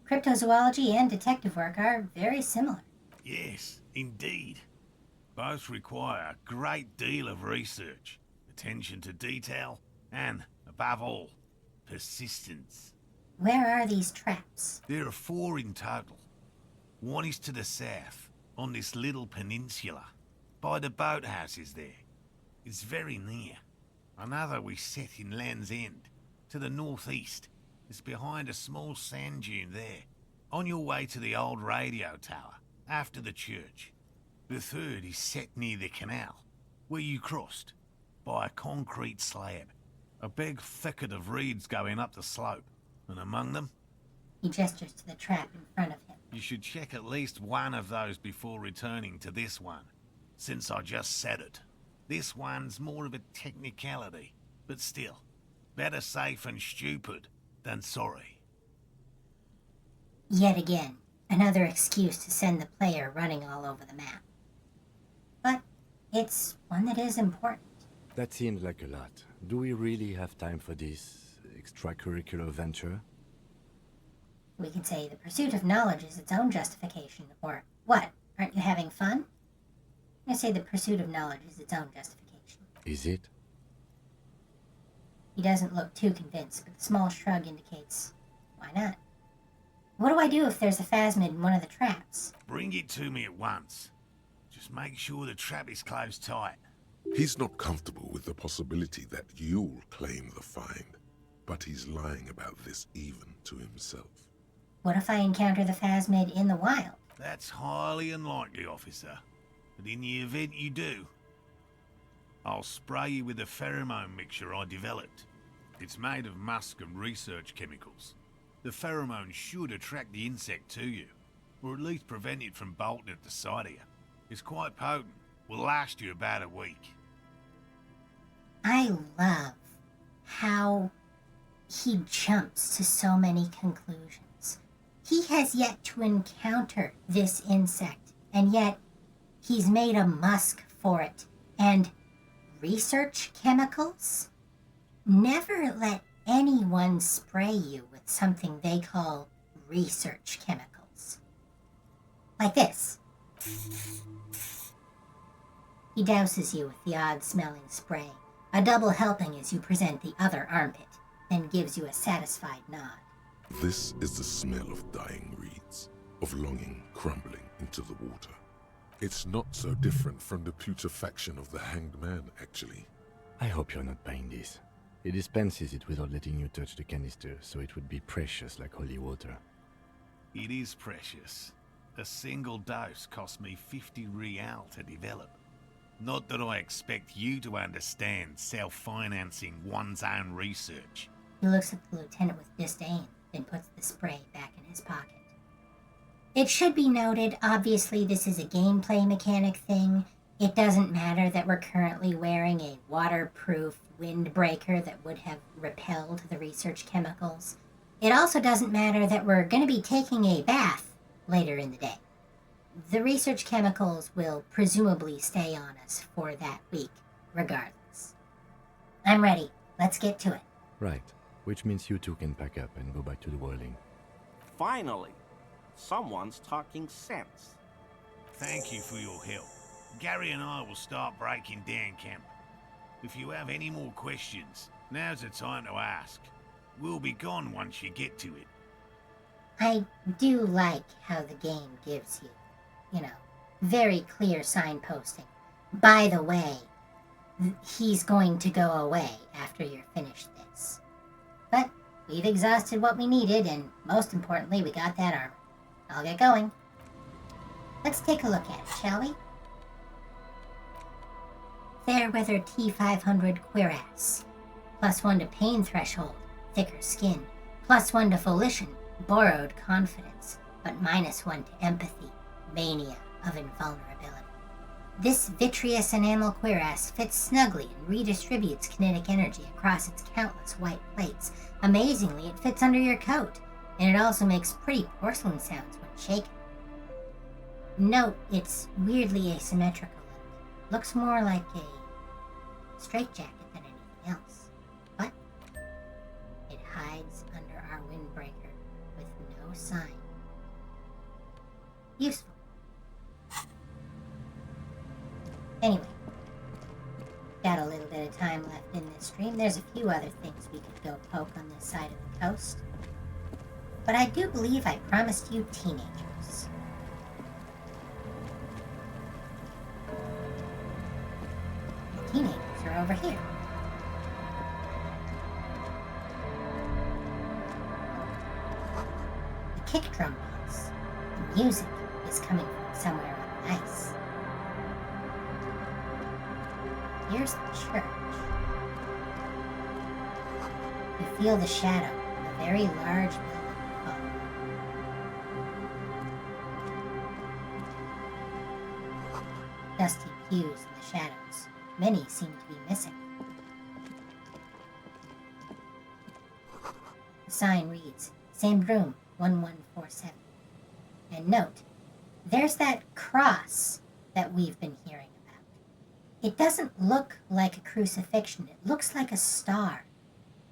Cryptozoology and detective work are very similar. Yes, indeed. Both require a great deal of research, attention to detail, and, above all, persistence. Where are these traps? There are 4 in total. One is to the south, on this little peninsula, by the boathouses there. It's very near. Another we set in Land's End, to the northeast. It's behind a small sand dune there, on your way to the old radio tower, after the church. The third is set near the canal, where you crossed, by a concrete slab. A big thicket of reeds going up the slope, and among them... He gestures to the trap in front of him. You should check at least one of those before returning to this one, since I just said it. This one's more of a technicality, but still, better safe and stupid than sorry. Yet again, another excuse to send the player running all over the map. But it's one that is important. That seems like a lot. Do we really have time for this extracurricular venture? We could say the pursuit of knowledge is its own justification, or what? Aren't you having fun? I say the pursuit of knowledge is its own justification. Is it? He doesn't look too convinced, but the small shrug indicates, why not? What do I do if there's a phasmid in one of the traps? Bring it to me at once. Just make sure the trap is closed tight. He's not comfortable with the possibility that you'll claim the find, but he's lying about this even to himself. What if I encounter the phasmid in the wild? That's highly unlikely, officer. But in the event you do, I'll spray you with a pheromone mixture I developed. It's made of musk and research chemicals. The pheromone should attract the insect to you, or at least prevent it from bolting at the sight of you. It's quite potent. Will last you about a week. I love how he jumps to so many conclusions. He has yet to encounter this insect, and yet he's made a musk for it. And research chemicals? Never let anyone spray you with something they call research chemicals. Like this. He douses you with the odd-smelling spray, a double helping as you present the other armpit, then gives you a satisfied nod. This is the smell of dying reeds, of longing crumbling into the water. It's not so different from the putrefaction of the hanged man, actually. I hope you're not buying this. He dispenses it without letting you touch the canister, so it would be precious like holy water. It is precious. A single dose cost me 50 real to develop. Not that I expect you to understand self-financing one's own research. He looks at the lieutenant with disdain, then puts the spray back in his pocket. It should be noted, obviously this is a gameplay mechanic thing. It doesn't matter that we're currently wearing a waterproof windbreaker that would have repelled the research chemicals. It also doesn't matter that we're going to be taking a bath later in the day. The research chemicals will presumably stay on us for that week, regardless. I'm ready. Let's get to it. Right, which means you two can pack up and go back to the whirling. Finally, someone's talking sense. Thank you for your help. Gary and I will start breaking down camp. If you have any more questions, now's the time to ask. We'll be gone once you get to it. I do like how the game gives you, very clear signposting. By the way, he's going to go away after you're finished this. But we've exhausted what we needed, and most importantly, we got that armor. I'll get going. Let's take a look at it, shall we? Fairweather T500 Cuirass. +1 to pain threshold, thicker skin. +1 to volition, borrowed confidence, but -1 to empathy, mania of invulnerability. This vitreous enamel cuirass fits snugly and redistributes kinetic energy across its countless white plates. Amazingly, it fits under your coat, and it also makes pretty porcelain sounds when shaken. Note it's weirdly asymmetrical and looks more like a straitjacket than anything else, but it hides under our windbreaker with no sign. Useful. Anyway, got a little bit of time left in this stream. There's a few other things we could go poke on this side of the coast, but I do believe I promised you teenagers. The teenagers are over here. The kick drum beats. The music is coming from somewhere on the ice. Here's the church. You feel the shadow of a very large building follow. Dusty pews in the shadows. Many seem to be missing. The sign reads, Same room, 1147. And note, there's that cross that we've been hearing about. It doesn't look like a crucifixion. It looks like a star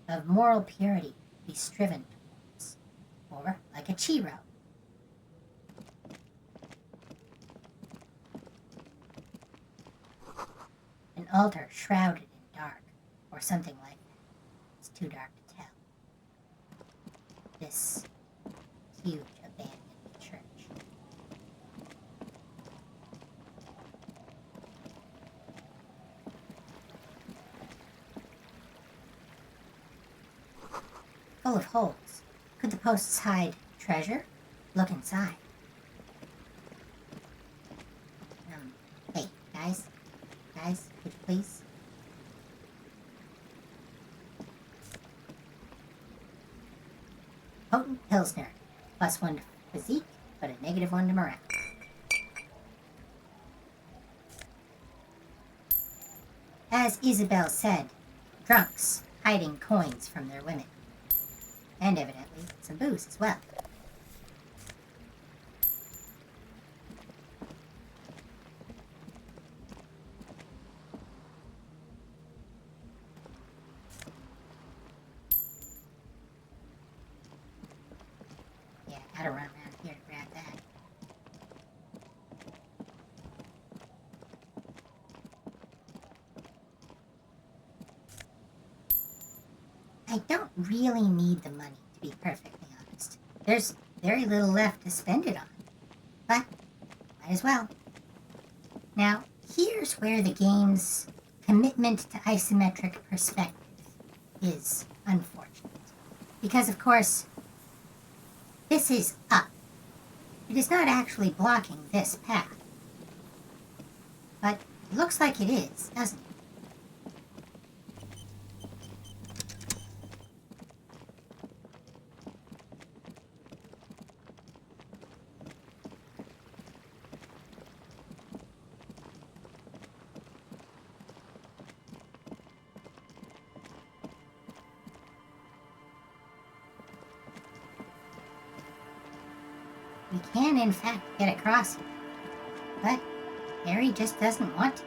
of moral purity to be striven towards, or like a chiro. An altar shrouded in dark, or something like that. It's too dark to tell. This huge abandoned church. Full of holes. Could the posts hide treasure? Look inside. Hey, guys, would you please? Potent Pilsner, +1 to physique, but a -1 to morale. As Isabel said, drunks hiding coins from their women. And evidently some booze as well. Gotta run around here to grab that. I don't really need the money, to be perfectly honest. There's very little left to spend it on. But, might as well. Now, here's where the game's commitment to isometric perspective is unfortunate. Because, of course, this is up. It is not actually blocking this path. But it looks like it is, doesn't it? We can, in fact, get across here. But Harry just doesn't want to.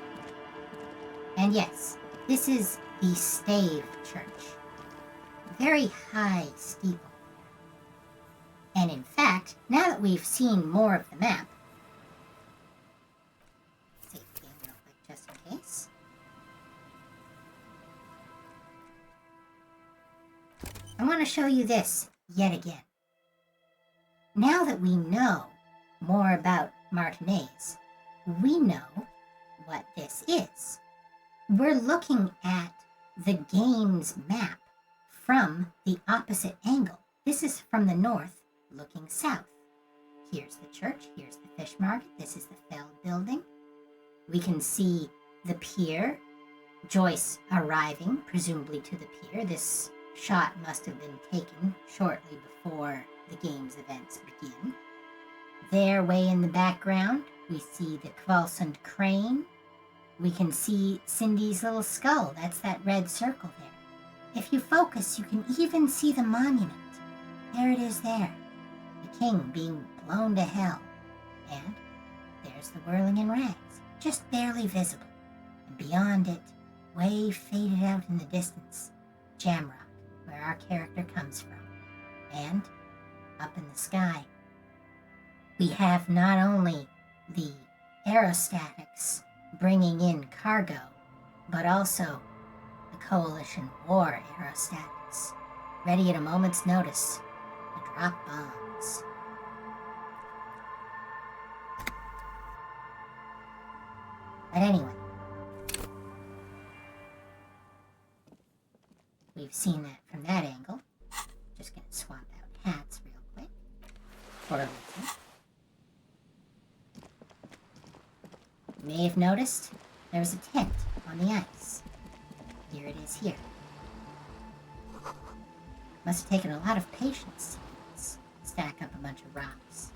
And yes, this is the Stave Church. Very high steeple. And in fact, now that we've seen more of the map, save the game real quick just in case. I want to show you this yet again. Now that we know more about Martinez, we know what this is. We're looking at the game's map from the opposite angle. This is from the north, looking south. Here's the church, here's the fish market, this is the Feld building. We can see the pier, Joyce arriving, presumably to the pier. This shot must have been taken shortly before the game's events begin. There, way in the background, we see the Kvalsund crane. We can see Cindy's little skull. That's that red circle there. If you focus, you can even see the monument. There it is there. The king being blown to hell. And there's the whirling in rags, just barely visible. And beyond it, way faded out in the distance, Jamrock, where our character comes from. And up in the sky, we have not only the aerostatics bringing in cargo, but also the Coalition War aerostatics, ready at a moment's notice to drop bombs. But anyway, we've seen that from that angle. Just gonna swap out hats real quick. Or a little. You may have noticed there was a tent on the ice. Here it is here. Must have taken a lot of patience to stack up a bunch of rocks.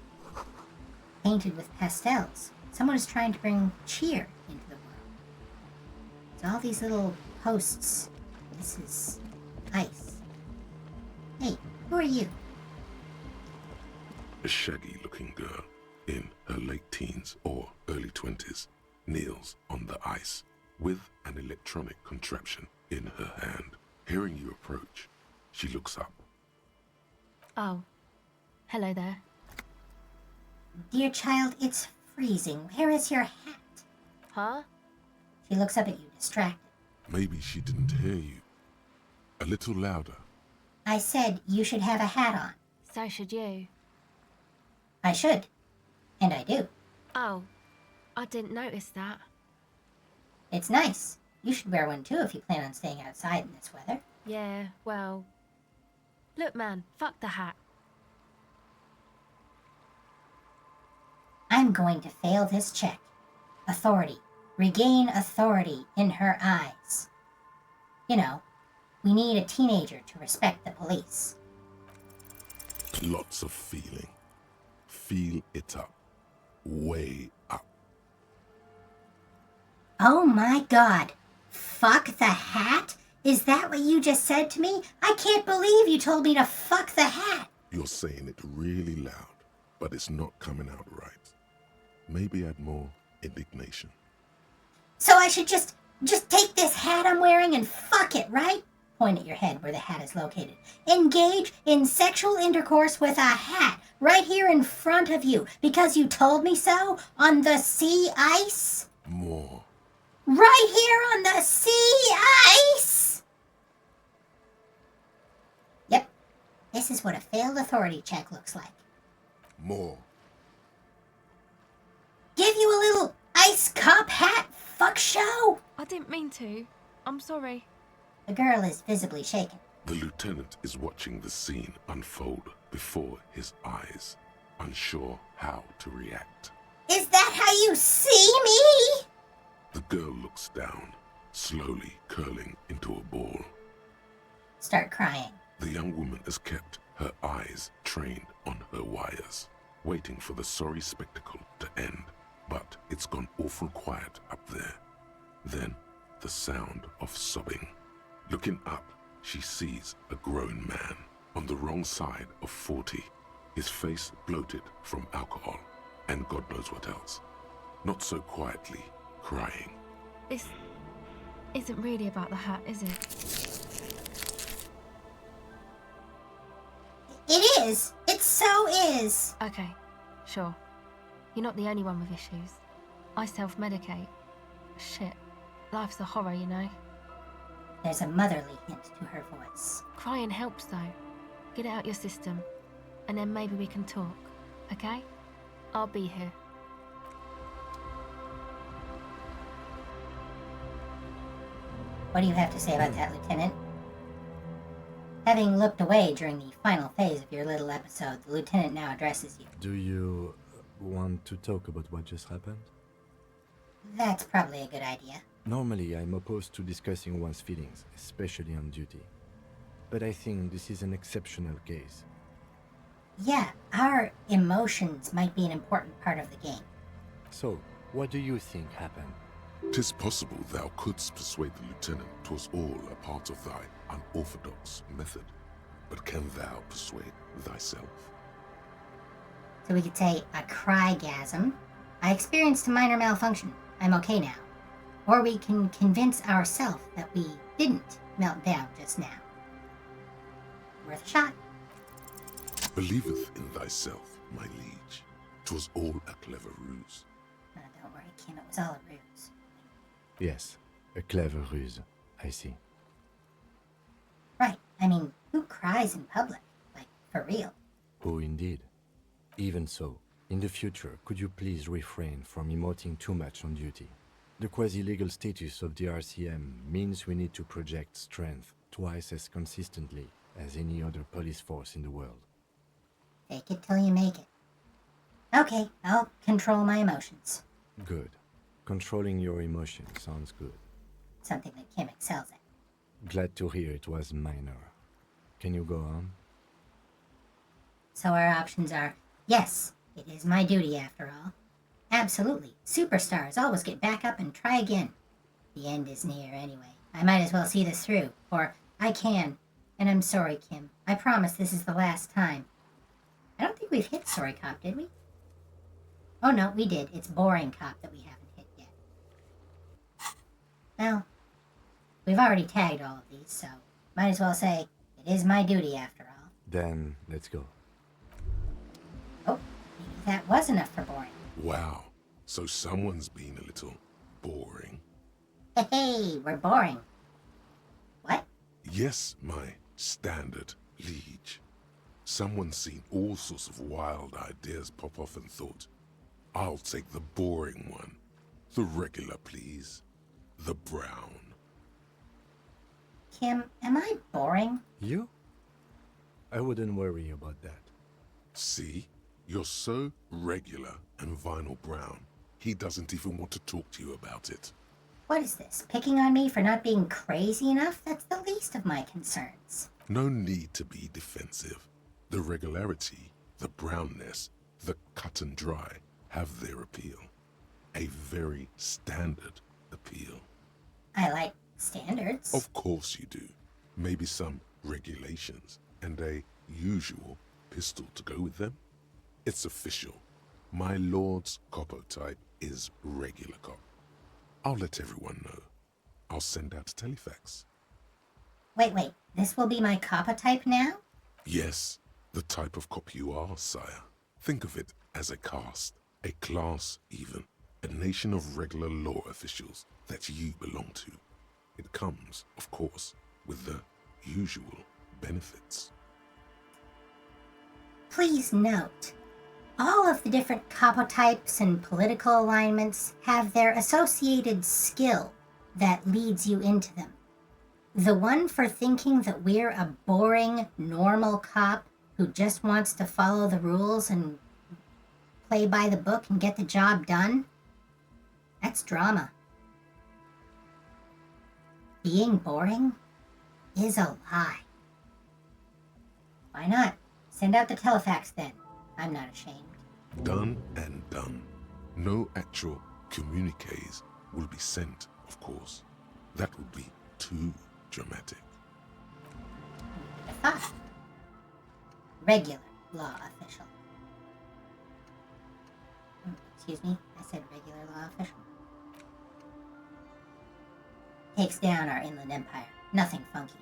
Painted with pastels. Someone is trying to bring cheer into the world. It's all these little posts. This is ice. Hey, who are you? A shaggy-looking girl in her late teens or early 20s kneels on the ice with an electronic contraption in her hand. Hearing you approach, she looks up. Oh, hello there. Dear child, it's freezing. Where is your hat? Huh? She looks up at you, distracted. Maybe she didn't hear you. A little louder. I said you should have a hat on. So should you. I should. And I do. Oh, I didn't notice that. It's nice. You should wear one too if you plan on staying outside in this weather. Yeah, well... Look, man, fuck the hat. I'm going to fail this check. Authority. Regain authority in her eyes. You know, we need a teenager to respect the police. Lots of feeling. Feel it up. Way up. Oh my god. Fuck the hat? Is that what you just said to me? I can't believe you told me to fuck the hat. You're saying it really loud, but it's not coming out right. Maybe add more indignation. So I should just take this hat I'm wearing and fuck it, right? point at your head where the hat is located. Engage in sexual intercourse with a hat right here in front of you because you told me so on the sea ice? More. Right here on the sea ice! Yep, this is what a failed authority check looks like. More. Give you a little ice cop hat fuck show? I didn't mean to. I'm sorry. The girl is visibly shaken. The lieutenant is watching the scene unfold before his eyes, unsure how to react. Is that how you see me? The girl looks down, slowly curling into a ball. Start crying. The young woman has kept her eyes trained on her wires, waiting for the sorry spectacle to end. But it's gone awful quiet up there. Then, the sound of sobbing. Looking up, she sees a grown man on the wrong side of 40, his face bloated from alcohol, and God knows what else. Not so quietly, crying. This isn't really about the hat, is it? It is. It so is. Okay, sure. You're not the only one with issues. I self-medicate. Shit, life's a horror, you know. There's a motherly hint to her voice. Crying helps, though. Get it out your system, and then maybe we can talk, okay? I'll be here. What do you have to say about that, Lieutenant? Having looked away during the final phase of your little episode, the Lieutenant now addresses you. Do you want to talk about what just happened? That's probably a good idea. Normally, I'm opposed to discussing one's feelings, especially on duty. But I think this is an exceptional case. Yeah, our emotions might be an important part of the game. So, what do you think happened? 'Tis possible thou couldst persuade the lieutenant 'twas all a part of thy unorthodox method. But can thou persuade thyself? So we could say a crygasm. I experienced a minor malfunction. I'm okay now. Or we can convince ourselves that we didn't melt down just now. Worth a shot. Believeth in thyself, my liege. 'Twas all a clever ruse. Don't worry, Kim, it was all a ruse. Yes, a clever ruse, I see. Right, I mean, who cries in public? Like, for real? Oh, indeed. Even so, in the future, could you please refrain from emoting too much on duty? The quasi-legal status of the RCM means we need to project strength twice as consistently as any other police force in the world. Fake it till you make it. Okay, I'll control my emotions. Good. Controlling your emotions sounds good. Something that Kim excels at. Glad to hear it was minor. Can you go on? So our options are, yes, it is my duty after all. Absolutely, superstars always get back up and try again. The end is near anyway. I might as well see this through. Or, I can. And I'm sorry, Kim. I promise this is the last time. I don't think we've hit Sorry Cop, did we? Oh no, we did. It's Boring Cop that we haven't hit yet. Well, we've already tagged all of these, so might as well say, it is my duty after all. Then, let's go. Oh, maybe that was enough for Boring. Wow, so someone's been a little boring. Hey, we're boring. What? Yes, my standard liege. Someone's seen all sorts of wild ideas pop off and thought, I'll take the boring one. The regular, please. The brown. Kim, am I boring? You? I wouldn't worry about that. See? You're so regular and vinyl brown, he doesn't even want to talk to you about it. What is this? Picking on me for not being crazy enough? That's the least of my concerns. No need to be defensive. The regularity, the brownness, the cut and dry have their appeal. A very standard appeal. I like standards. Of course you do. Maybe some regulations and a usual pistol to go with them. It's official. My lord's coppo type is regular cop. I'll let everyone know. I'll send out a telefax. Wait. This will be my kappa type now? Yes, the type of cop you are, sire. Think of it as a caste, a class even, a nation of regular law officials that you belong to. It comes, of course, with the usual benefits. Please note, all of the different kappa types and political alignments have their associated skill that leads you into them. The one for thinking that we're a boring, normal cop who just wants to follow the rules and play by the book and get the job done, that's drama. Being boring is a lie. Why not? Send out the telefax then. I'm not ashamed. Done and done. No actual communiques will be sent, of course. That would be too dramatic. Ah, regular law official. Excuse me, I said regular law official. Takes down our inland empire. Nothing funky.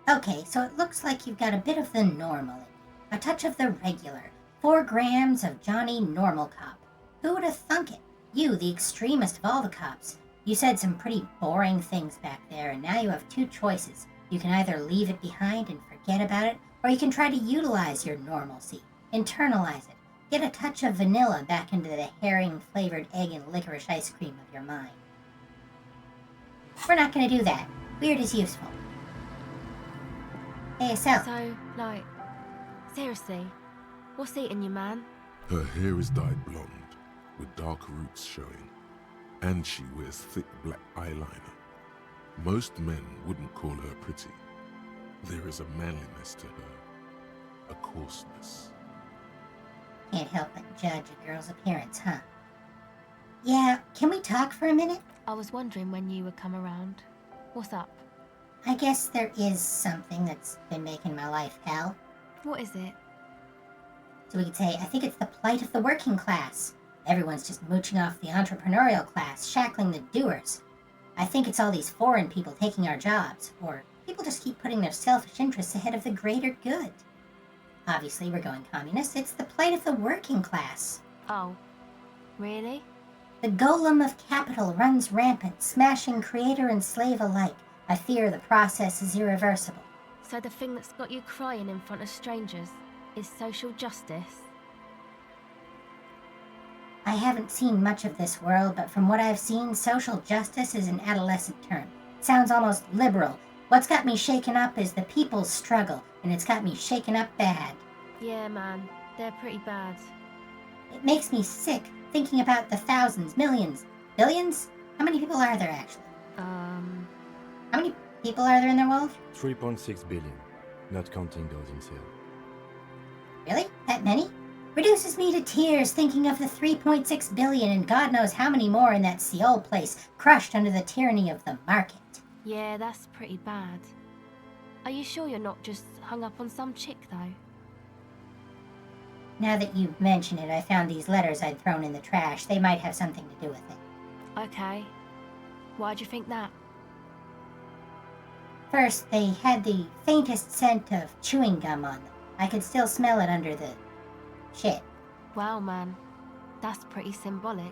Okay, so it looks like you've got a bit of the normal in you. A touch of the regular. 4 grams of Johnny Normal Cop. Who would have thunk it? You, the extremist of all the cops. You said some pretty boring things back there, and now you have 2 choices. You can either leave it behind and forget about it, or you can try to utilize your normalcy. Internalize it. Get a touch of vanilla back into the herring-flavored egg and licorice ice cream of your mind. We're not going to do that. Weird is useful. Hey, So, like, seriously, what's eating you, man? Her hair is dyed blonde, with dark roots showing, and she wears thick black eyeliner. Most men wouldn't call her pretty. There is a manliness to her, a coarseness. Can't help but judge a girl's appearance, huh? Yeah, can we talk for a minute? I was wondering when you would come around. What's up? I guess there is something that's been making my life hell. What is it? So we could say, I think it's the plight of the working class. Everyone's just mooching off the entrepreneurial class, shackling the doers. I think it's all these foreign people taking our jobs, or people just keep putting their selfish interests ahead of the greater good. Obviously, we're going communist. It's the plight of the working class. Oh, really? The golem of capital runs rampant, smashing creator and slave alike. I fear the process is irreversible. So the thing that's got you crying in front of strangers is social justice? I haven't seen much of this world, but from what I've seen, social justice is an adolescent term. It sounds almost liberal. What's got me shaken up is the people's struggle, and it's got me shaken up bad. Yeah, man, they're pretty bad. It makes me sick thinking about the thousands, millions, billions? How many people are there actually? How many people are there in the world? 3.6 billion, not counting those in sale. Really? That many? Reduces me to tears thinking of the 3.6 billion and God knows how many more in that Seoul place, crushed under the tyranny of the market. Yeah, that's pretty bad. Are you sure you're not just hung up on some chick, though? Now that you mention it, I found these letters I'd thrown in the trash. They might have something to do with it. Okay. Why'd you think that? First, they had the faintest scent of chewing gum on them. I could still smell it under the shit. Wow, man. That's pretty symbolic.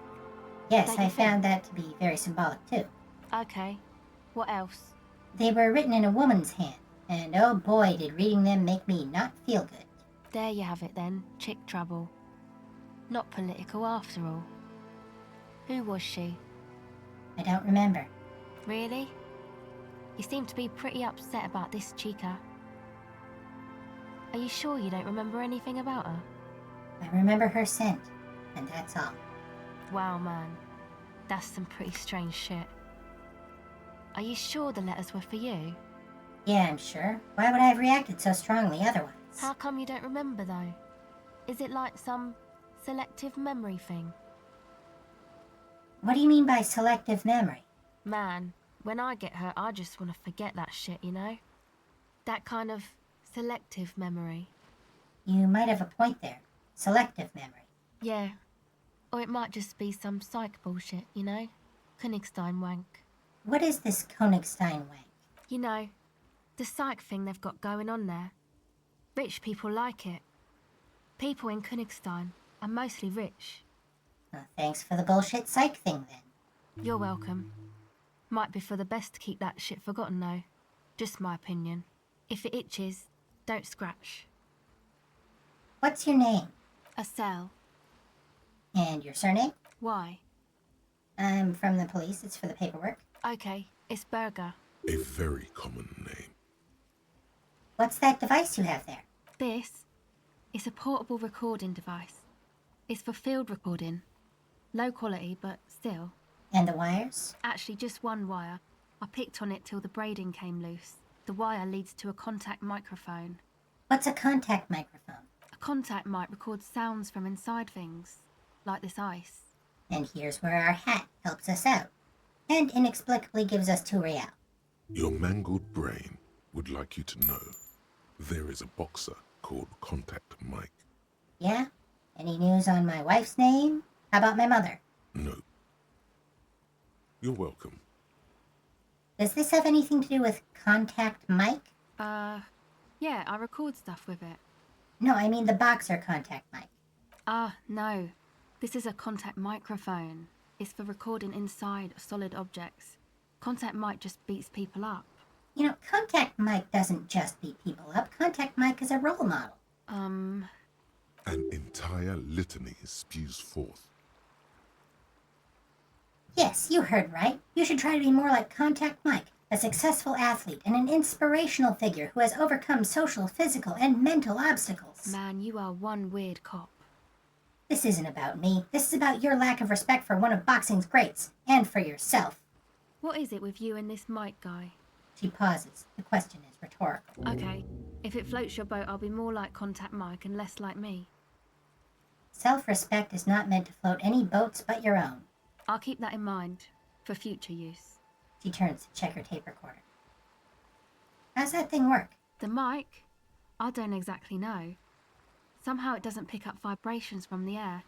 Yes, Don't you I think? found that to be very symbolic, too. Okay. What else? They were written in a woman's hand, and oh boy, did reading them make me not feel good. There you have it then. Chick trouble. Not political after all. Who was she? I don't remember. Really? You seem to be pretty upset about this chica. Are you sure you don't remember anything about her? I remember her scent, and that's all. Wow, man. That's some pretty strange shit. Are you sure the letters were for you? Yeah, I'm sure. Why would I have reacted so strongly otherwise? How come you don't remember, though? Is it like some selective memory thing? What do you mean by selective memory? Man, when I get hurt, I just want to forget that shit, you know? That kind of selective memory. You might have a point there. Selective memory. Yeah. Or it might just be some psych bullshit, you know? Königstein wank. What is this Königstein wank? You know, the psych thing they've got going on there. Rich people like it. People in Königstein are mostly rich. Well, thanks for the bullshit psych thing, then. You're welcome. Might be for the best to keep that shit forgotten, though. Just my opinion. If it itches, don't scratch. What's your name? Estelle. And your surname? Why? I'm from the police. It's for the paperwork. Okay, it's Berger. A very common name. What's that device you have there? This is a portable recording device. It's for field recording. Low quality, but still. And the wires? Actually, just one wire. I picked on it till the braiding came loose. The wire leads to a contact microphone. What's a contact microphone? A contact mic records sounds from inside things, like this ice. And here's where our hat helps us out. And inexplicably gives us 2 real. Your mangled brain would like you to know there is a boxer called Contact Mike. Yeah? Any news on my wife's name? How about my mother? No. You're welcome. Does this have anything to do with Contact Mike? Yeah, I record stuff with it. No, I mean the boxer Contact Mike. No. This is a contact microphone. It's for recording inside solid objects. Contact mic just beats people up. You know, Contact Mike doesn't just beat people up. Contact Mike is a role model. An entire litany spews forth. Yes, you heard right. You should try to be more like Contact Mike, a successful athlete and an inspirational figure who has overcome social, physical, and mental obstacles. Man, you are one weird cop. This isn't about me. This is about your lack of respect for one of boxing's greats, and for yourself. What is it with you and this Mike guy? She pauses. The question is rhetorical. Okay, if it floats your boat, I'll be more like Contact Mike and less like me. Self-respect is not meant to float any boats but your own. I'll keep that in mind for future use. She turns to check her tape recorder. How's that thing work? The mic? I don't exactly know. Somehow it doesn't pick up vibrations from the air.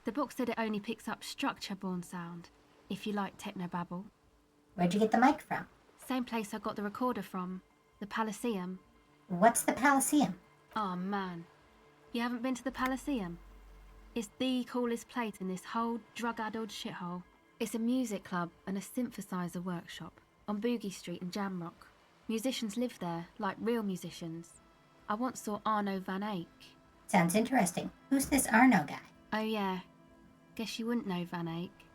The book said it only picks up structure-borne sound, if you like technobabble. Where'd you get the mic from? Same place I got the recorder from, the Palaceum. What's the Palaceum? Oh man, you haven't been to the Palaceum? It's the coolest place in this whole drug-addled shithole. It's a music club and a synthesizer workshop on Boogie Street in Jamrock. Musicians live there, like real musicians. I once saw Arno van Eyck. Sounds interesting. Who's this Arno guy? Oh yeah, guess you wouldn't know Van Eyck.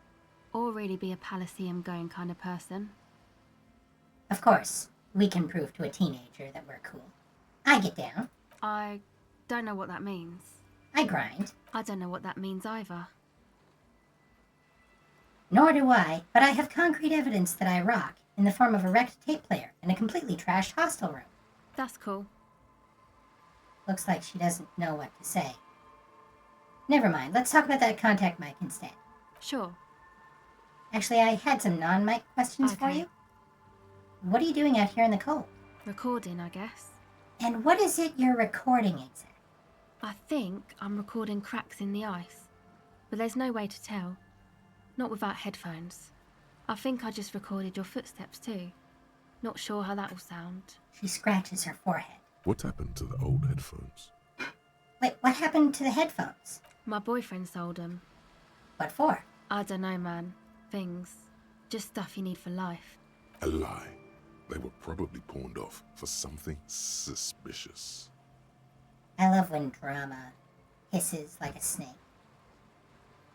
Or really be a Palaceum-going kind of person. Of course, we can prove to a teenager that we're cool. I get down. I don't know what that means. I grind. I don't know what that means either. Nor do I, but I have concrete evidence that I rock, in the form of a wrecked tape player and a completely trashed hostel room. That's cool. Looks like she doesn't know what to say. Never mind, let's talk about that contact mic instead. Sure. Actually, I had some non-mic questions for Okay. you. What are you doing out here in the cold? Recording, I guess. And what is it you're recording exactly? I think I'm recording cracks in the ice. But there's no way to tell. Not without headphones. I think I just recorded your footsteps too. Not sure how that will sound. She scratches her forehead. What happened to the old headphones? Wait, what happened to the headphones? My boyfriend sold them. What for? I don't know, man. Things. Just stuff you need for life. A lie. They were probably pawned off for something suspicious. I love when drama hisses like a snake.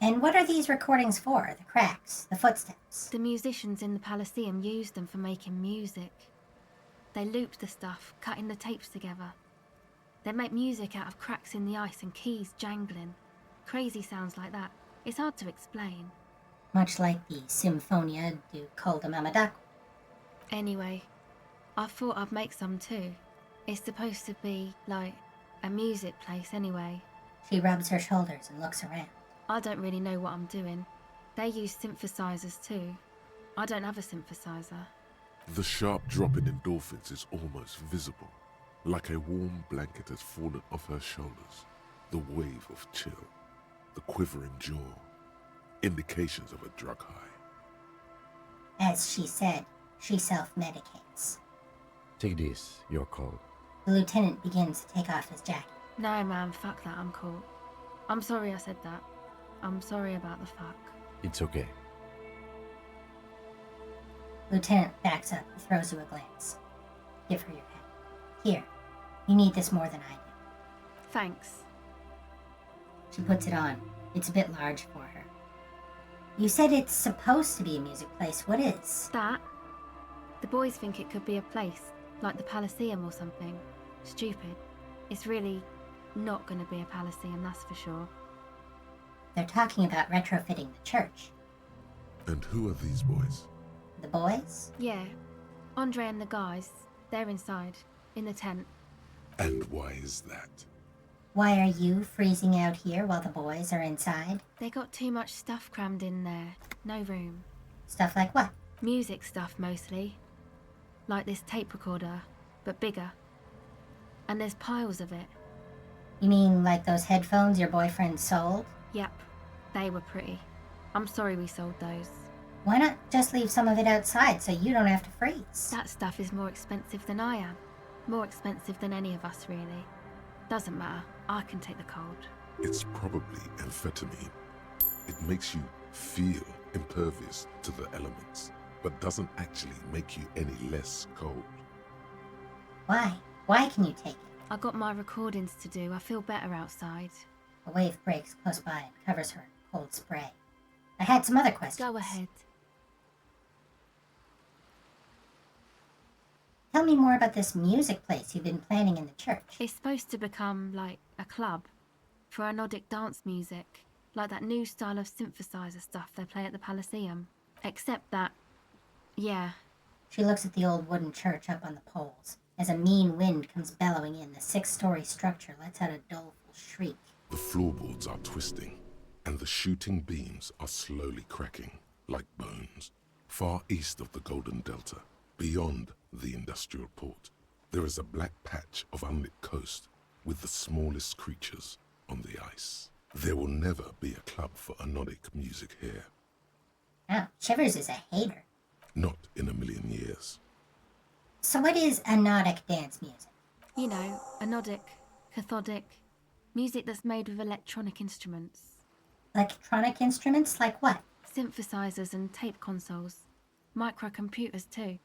And what are these recordings for? The cracks, the footsteps? The musicians in the Palaceum used them for making music. They looped the stuff, cutting the tapes together. They make music out of cracks in the ice and keys jangling. Crazy sounds like that. It's hard to explain. Much like the Symphonia du Col de Mamadac. Anyway, I thought I'd make some too. It's supposed to be, like, a music place anyway. She rubs her shoulders and looks around. I don't really know what I'm doing. They use synthesizers too. I don't have a synthesizer. The sharp drop in endorphins is almost visible, like a warm blanket has fallen off her shoulders. The wave of chill, the quivering jaw, indications of a drug high. As she said, she self-medicates. Take this, you're cold. The lieutenant begins to take off his jacket. No, man, fuck that, I'm cool. I'm sorry I said that. I'm sorry about the fuck. It's okay. Lieutenant backs up and throws you a glance. Give her your hat. Here, you need this more than I do. Thanks. She puts it on. It's a bit large for her. You said it's supposed to be a music place. What is? That? The boys think it could be a place, like the Palaceum or something. Stupid. It's really not going to be a Palaceum, that's for sure. They're talking about retrofitting the church. And who are these boys? The boys? Yeah. Andre and the guys, they're inside, in the tent. And why is that? Why are you freezing out here while the boys are inside? They got too much stuff crammed in there. No room. Stuff like what? Music stuff, mostly. Like this tape recorder, but bigger. And there's piles of it. You mean like those headphones your boyfriend sold? Yep, they were pretty. I'm sorry we sold those. Why not just leave some of it outside so you don't have to freeze? That stuff is more expensive than I am. More expensive than any of us, really. Doesn't matter. I can take the cold. It's probably amphetamine. It makes you feel impervious to the elements, but doesn't actually make you any less cold. Why? Why can you take it? I got my recordings to do. I feel better outside. A wave breaks close by and covers her in cold spray. I had some other questions. Go ahead. Tell me more about this music place you've been planning in the church. It's supposed to become like a club for anodic dance music, like that new style of synthesizer stuff they play at the Palaceum. Except that, yeah. She looks at the old wooden church up on the poles. As a mean wind comes bellowing in, the 6-story structure lets out a doleful shriek. The floorboards are twisting, and the shooting beams are slowly cracking, like bones. Far east of the Golden Delta, beyond the industrial port, there is a black patch of unlit coast with the smallest creatures on the ice. There will never be a club for anodic music here. Oh, Shivers is a hater. Not in a million years. So what is anodic dance music? You know, anodic, cathodic, music that's made with electronic instruments. Electronic instruments like what? Synthesizers and tape consoles. Microcomputers too.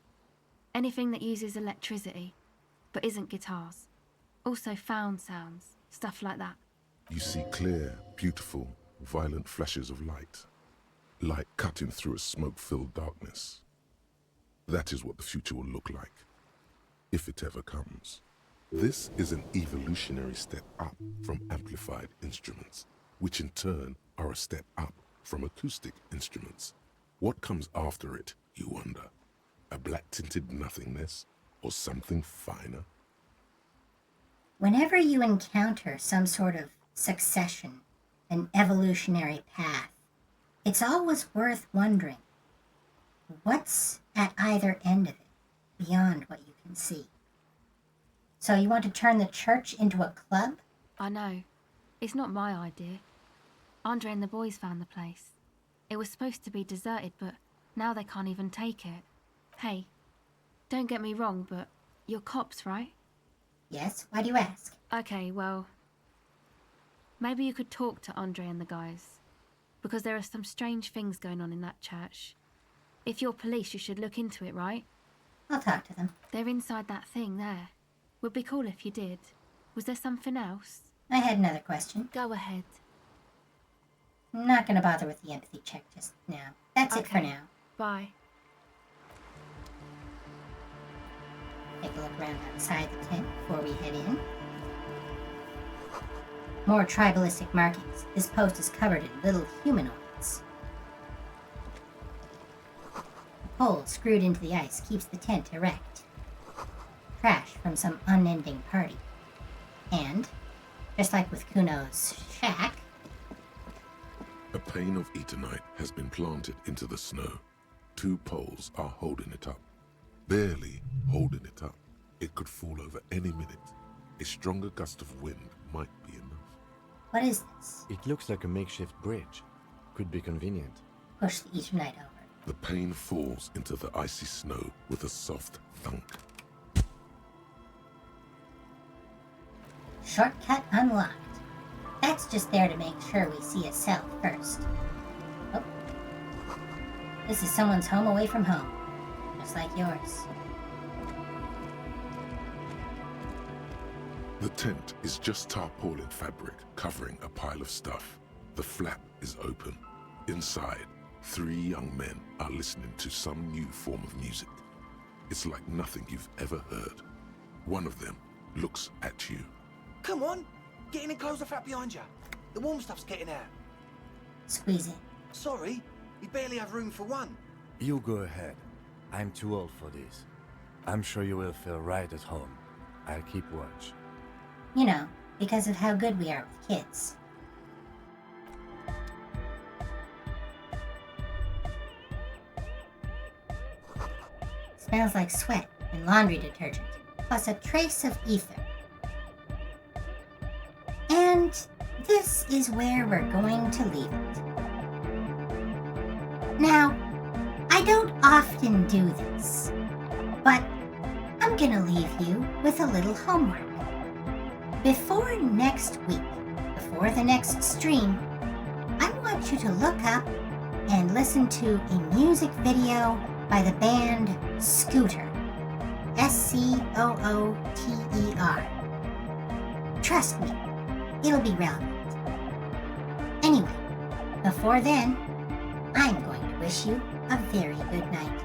Anything that uses electricity, but isn't guitars. Also found sounds, stuff like that. You see clear, beautiful, violent flashes of light. Light cutting through a smoke-filled darkness. That is what the future will look like, if it ever comes. This is an evolutionary step up from amplified instruments, which in turn are a step up from acoustic instruments. What comes after it, you wonder? A black-tinted nothingness, or something finer? Whenever you encounter some sort of succession, an evolutionary path, it's always worth wondering, what's at either end of it, beyond what you can see? So you want to turn the church into a club? I know. It's not my idea. Andre and the boys found the place. It was supposed to be deserted, but now they can't even take it. Hey, don't get me wrong, but you're cops, right? Yes, why do you ask? Okay, well, maybe you could talk to Andre and the guys, because there are some strange things going on in that church. If you're police, you should look into it, right? I'll talk to them. They're inside that thing there. Would be cool if you did. Was there something else? I had another question. Go ahead. I'm not going to bother with the empathy check just now. That's it for Okay. now. Bye. Take a look around outside the tent before we head in. More tribalistic markings. This post is covered in little humanoids. A pole screwed into the ice keeps the tent erect. Trash from some unending party. And, just like with Kuno's shack, A pane of Eternite has been planted into the snow. 2 poles are holding it up. Barely holding it up. It could fall over any minute. A stronger gust of wind might be enough. what is this? It looks like a makeshift bridge. Could be convenient. Push the Eternite over. The pane falls into the icy snow with a soft thunk. Shortcut unlocked. That's just there to make sure we see a cell first. Oh. This is someone's home away from home. Just like yours. The tent is just tarpaulin fabric covering a pile of stuff. The flap is open. Inside, 3 young men are listening to some new form of music. It's like nothing you've ever heard. One of them looks at you. Come on, get in and close the flap behind you. The warm stuff's getting out. Squeeze it. Sorry, we barely have room for one. You go ahead. I'm too old for this. I'm sure you will feel right at home. I'll keep watch. You know, because of how good we are with kids. Smells like sweat and laundry detergent, plus a trace of ether. And this is where we're going to leave it. Now, I don't often do this, but I'm gonna leave you with a little homework. Before next week, before the next stream, I want you to look up and listen to a music video by the band Scooter. Scooter. Trust me, it'll be relevant. Anyway, before then, I'm going to wish you a very good night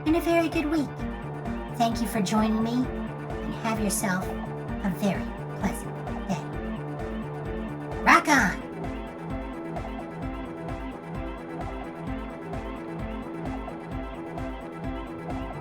and a very good week. Thank you for joining me, and have yourself a very pleasant day. Rock on!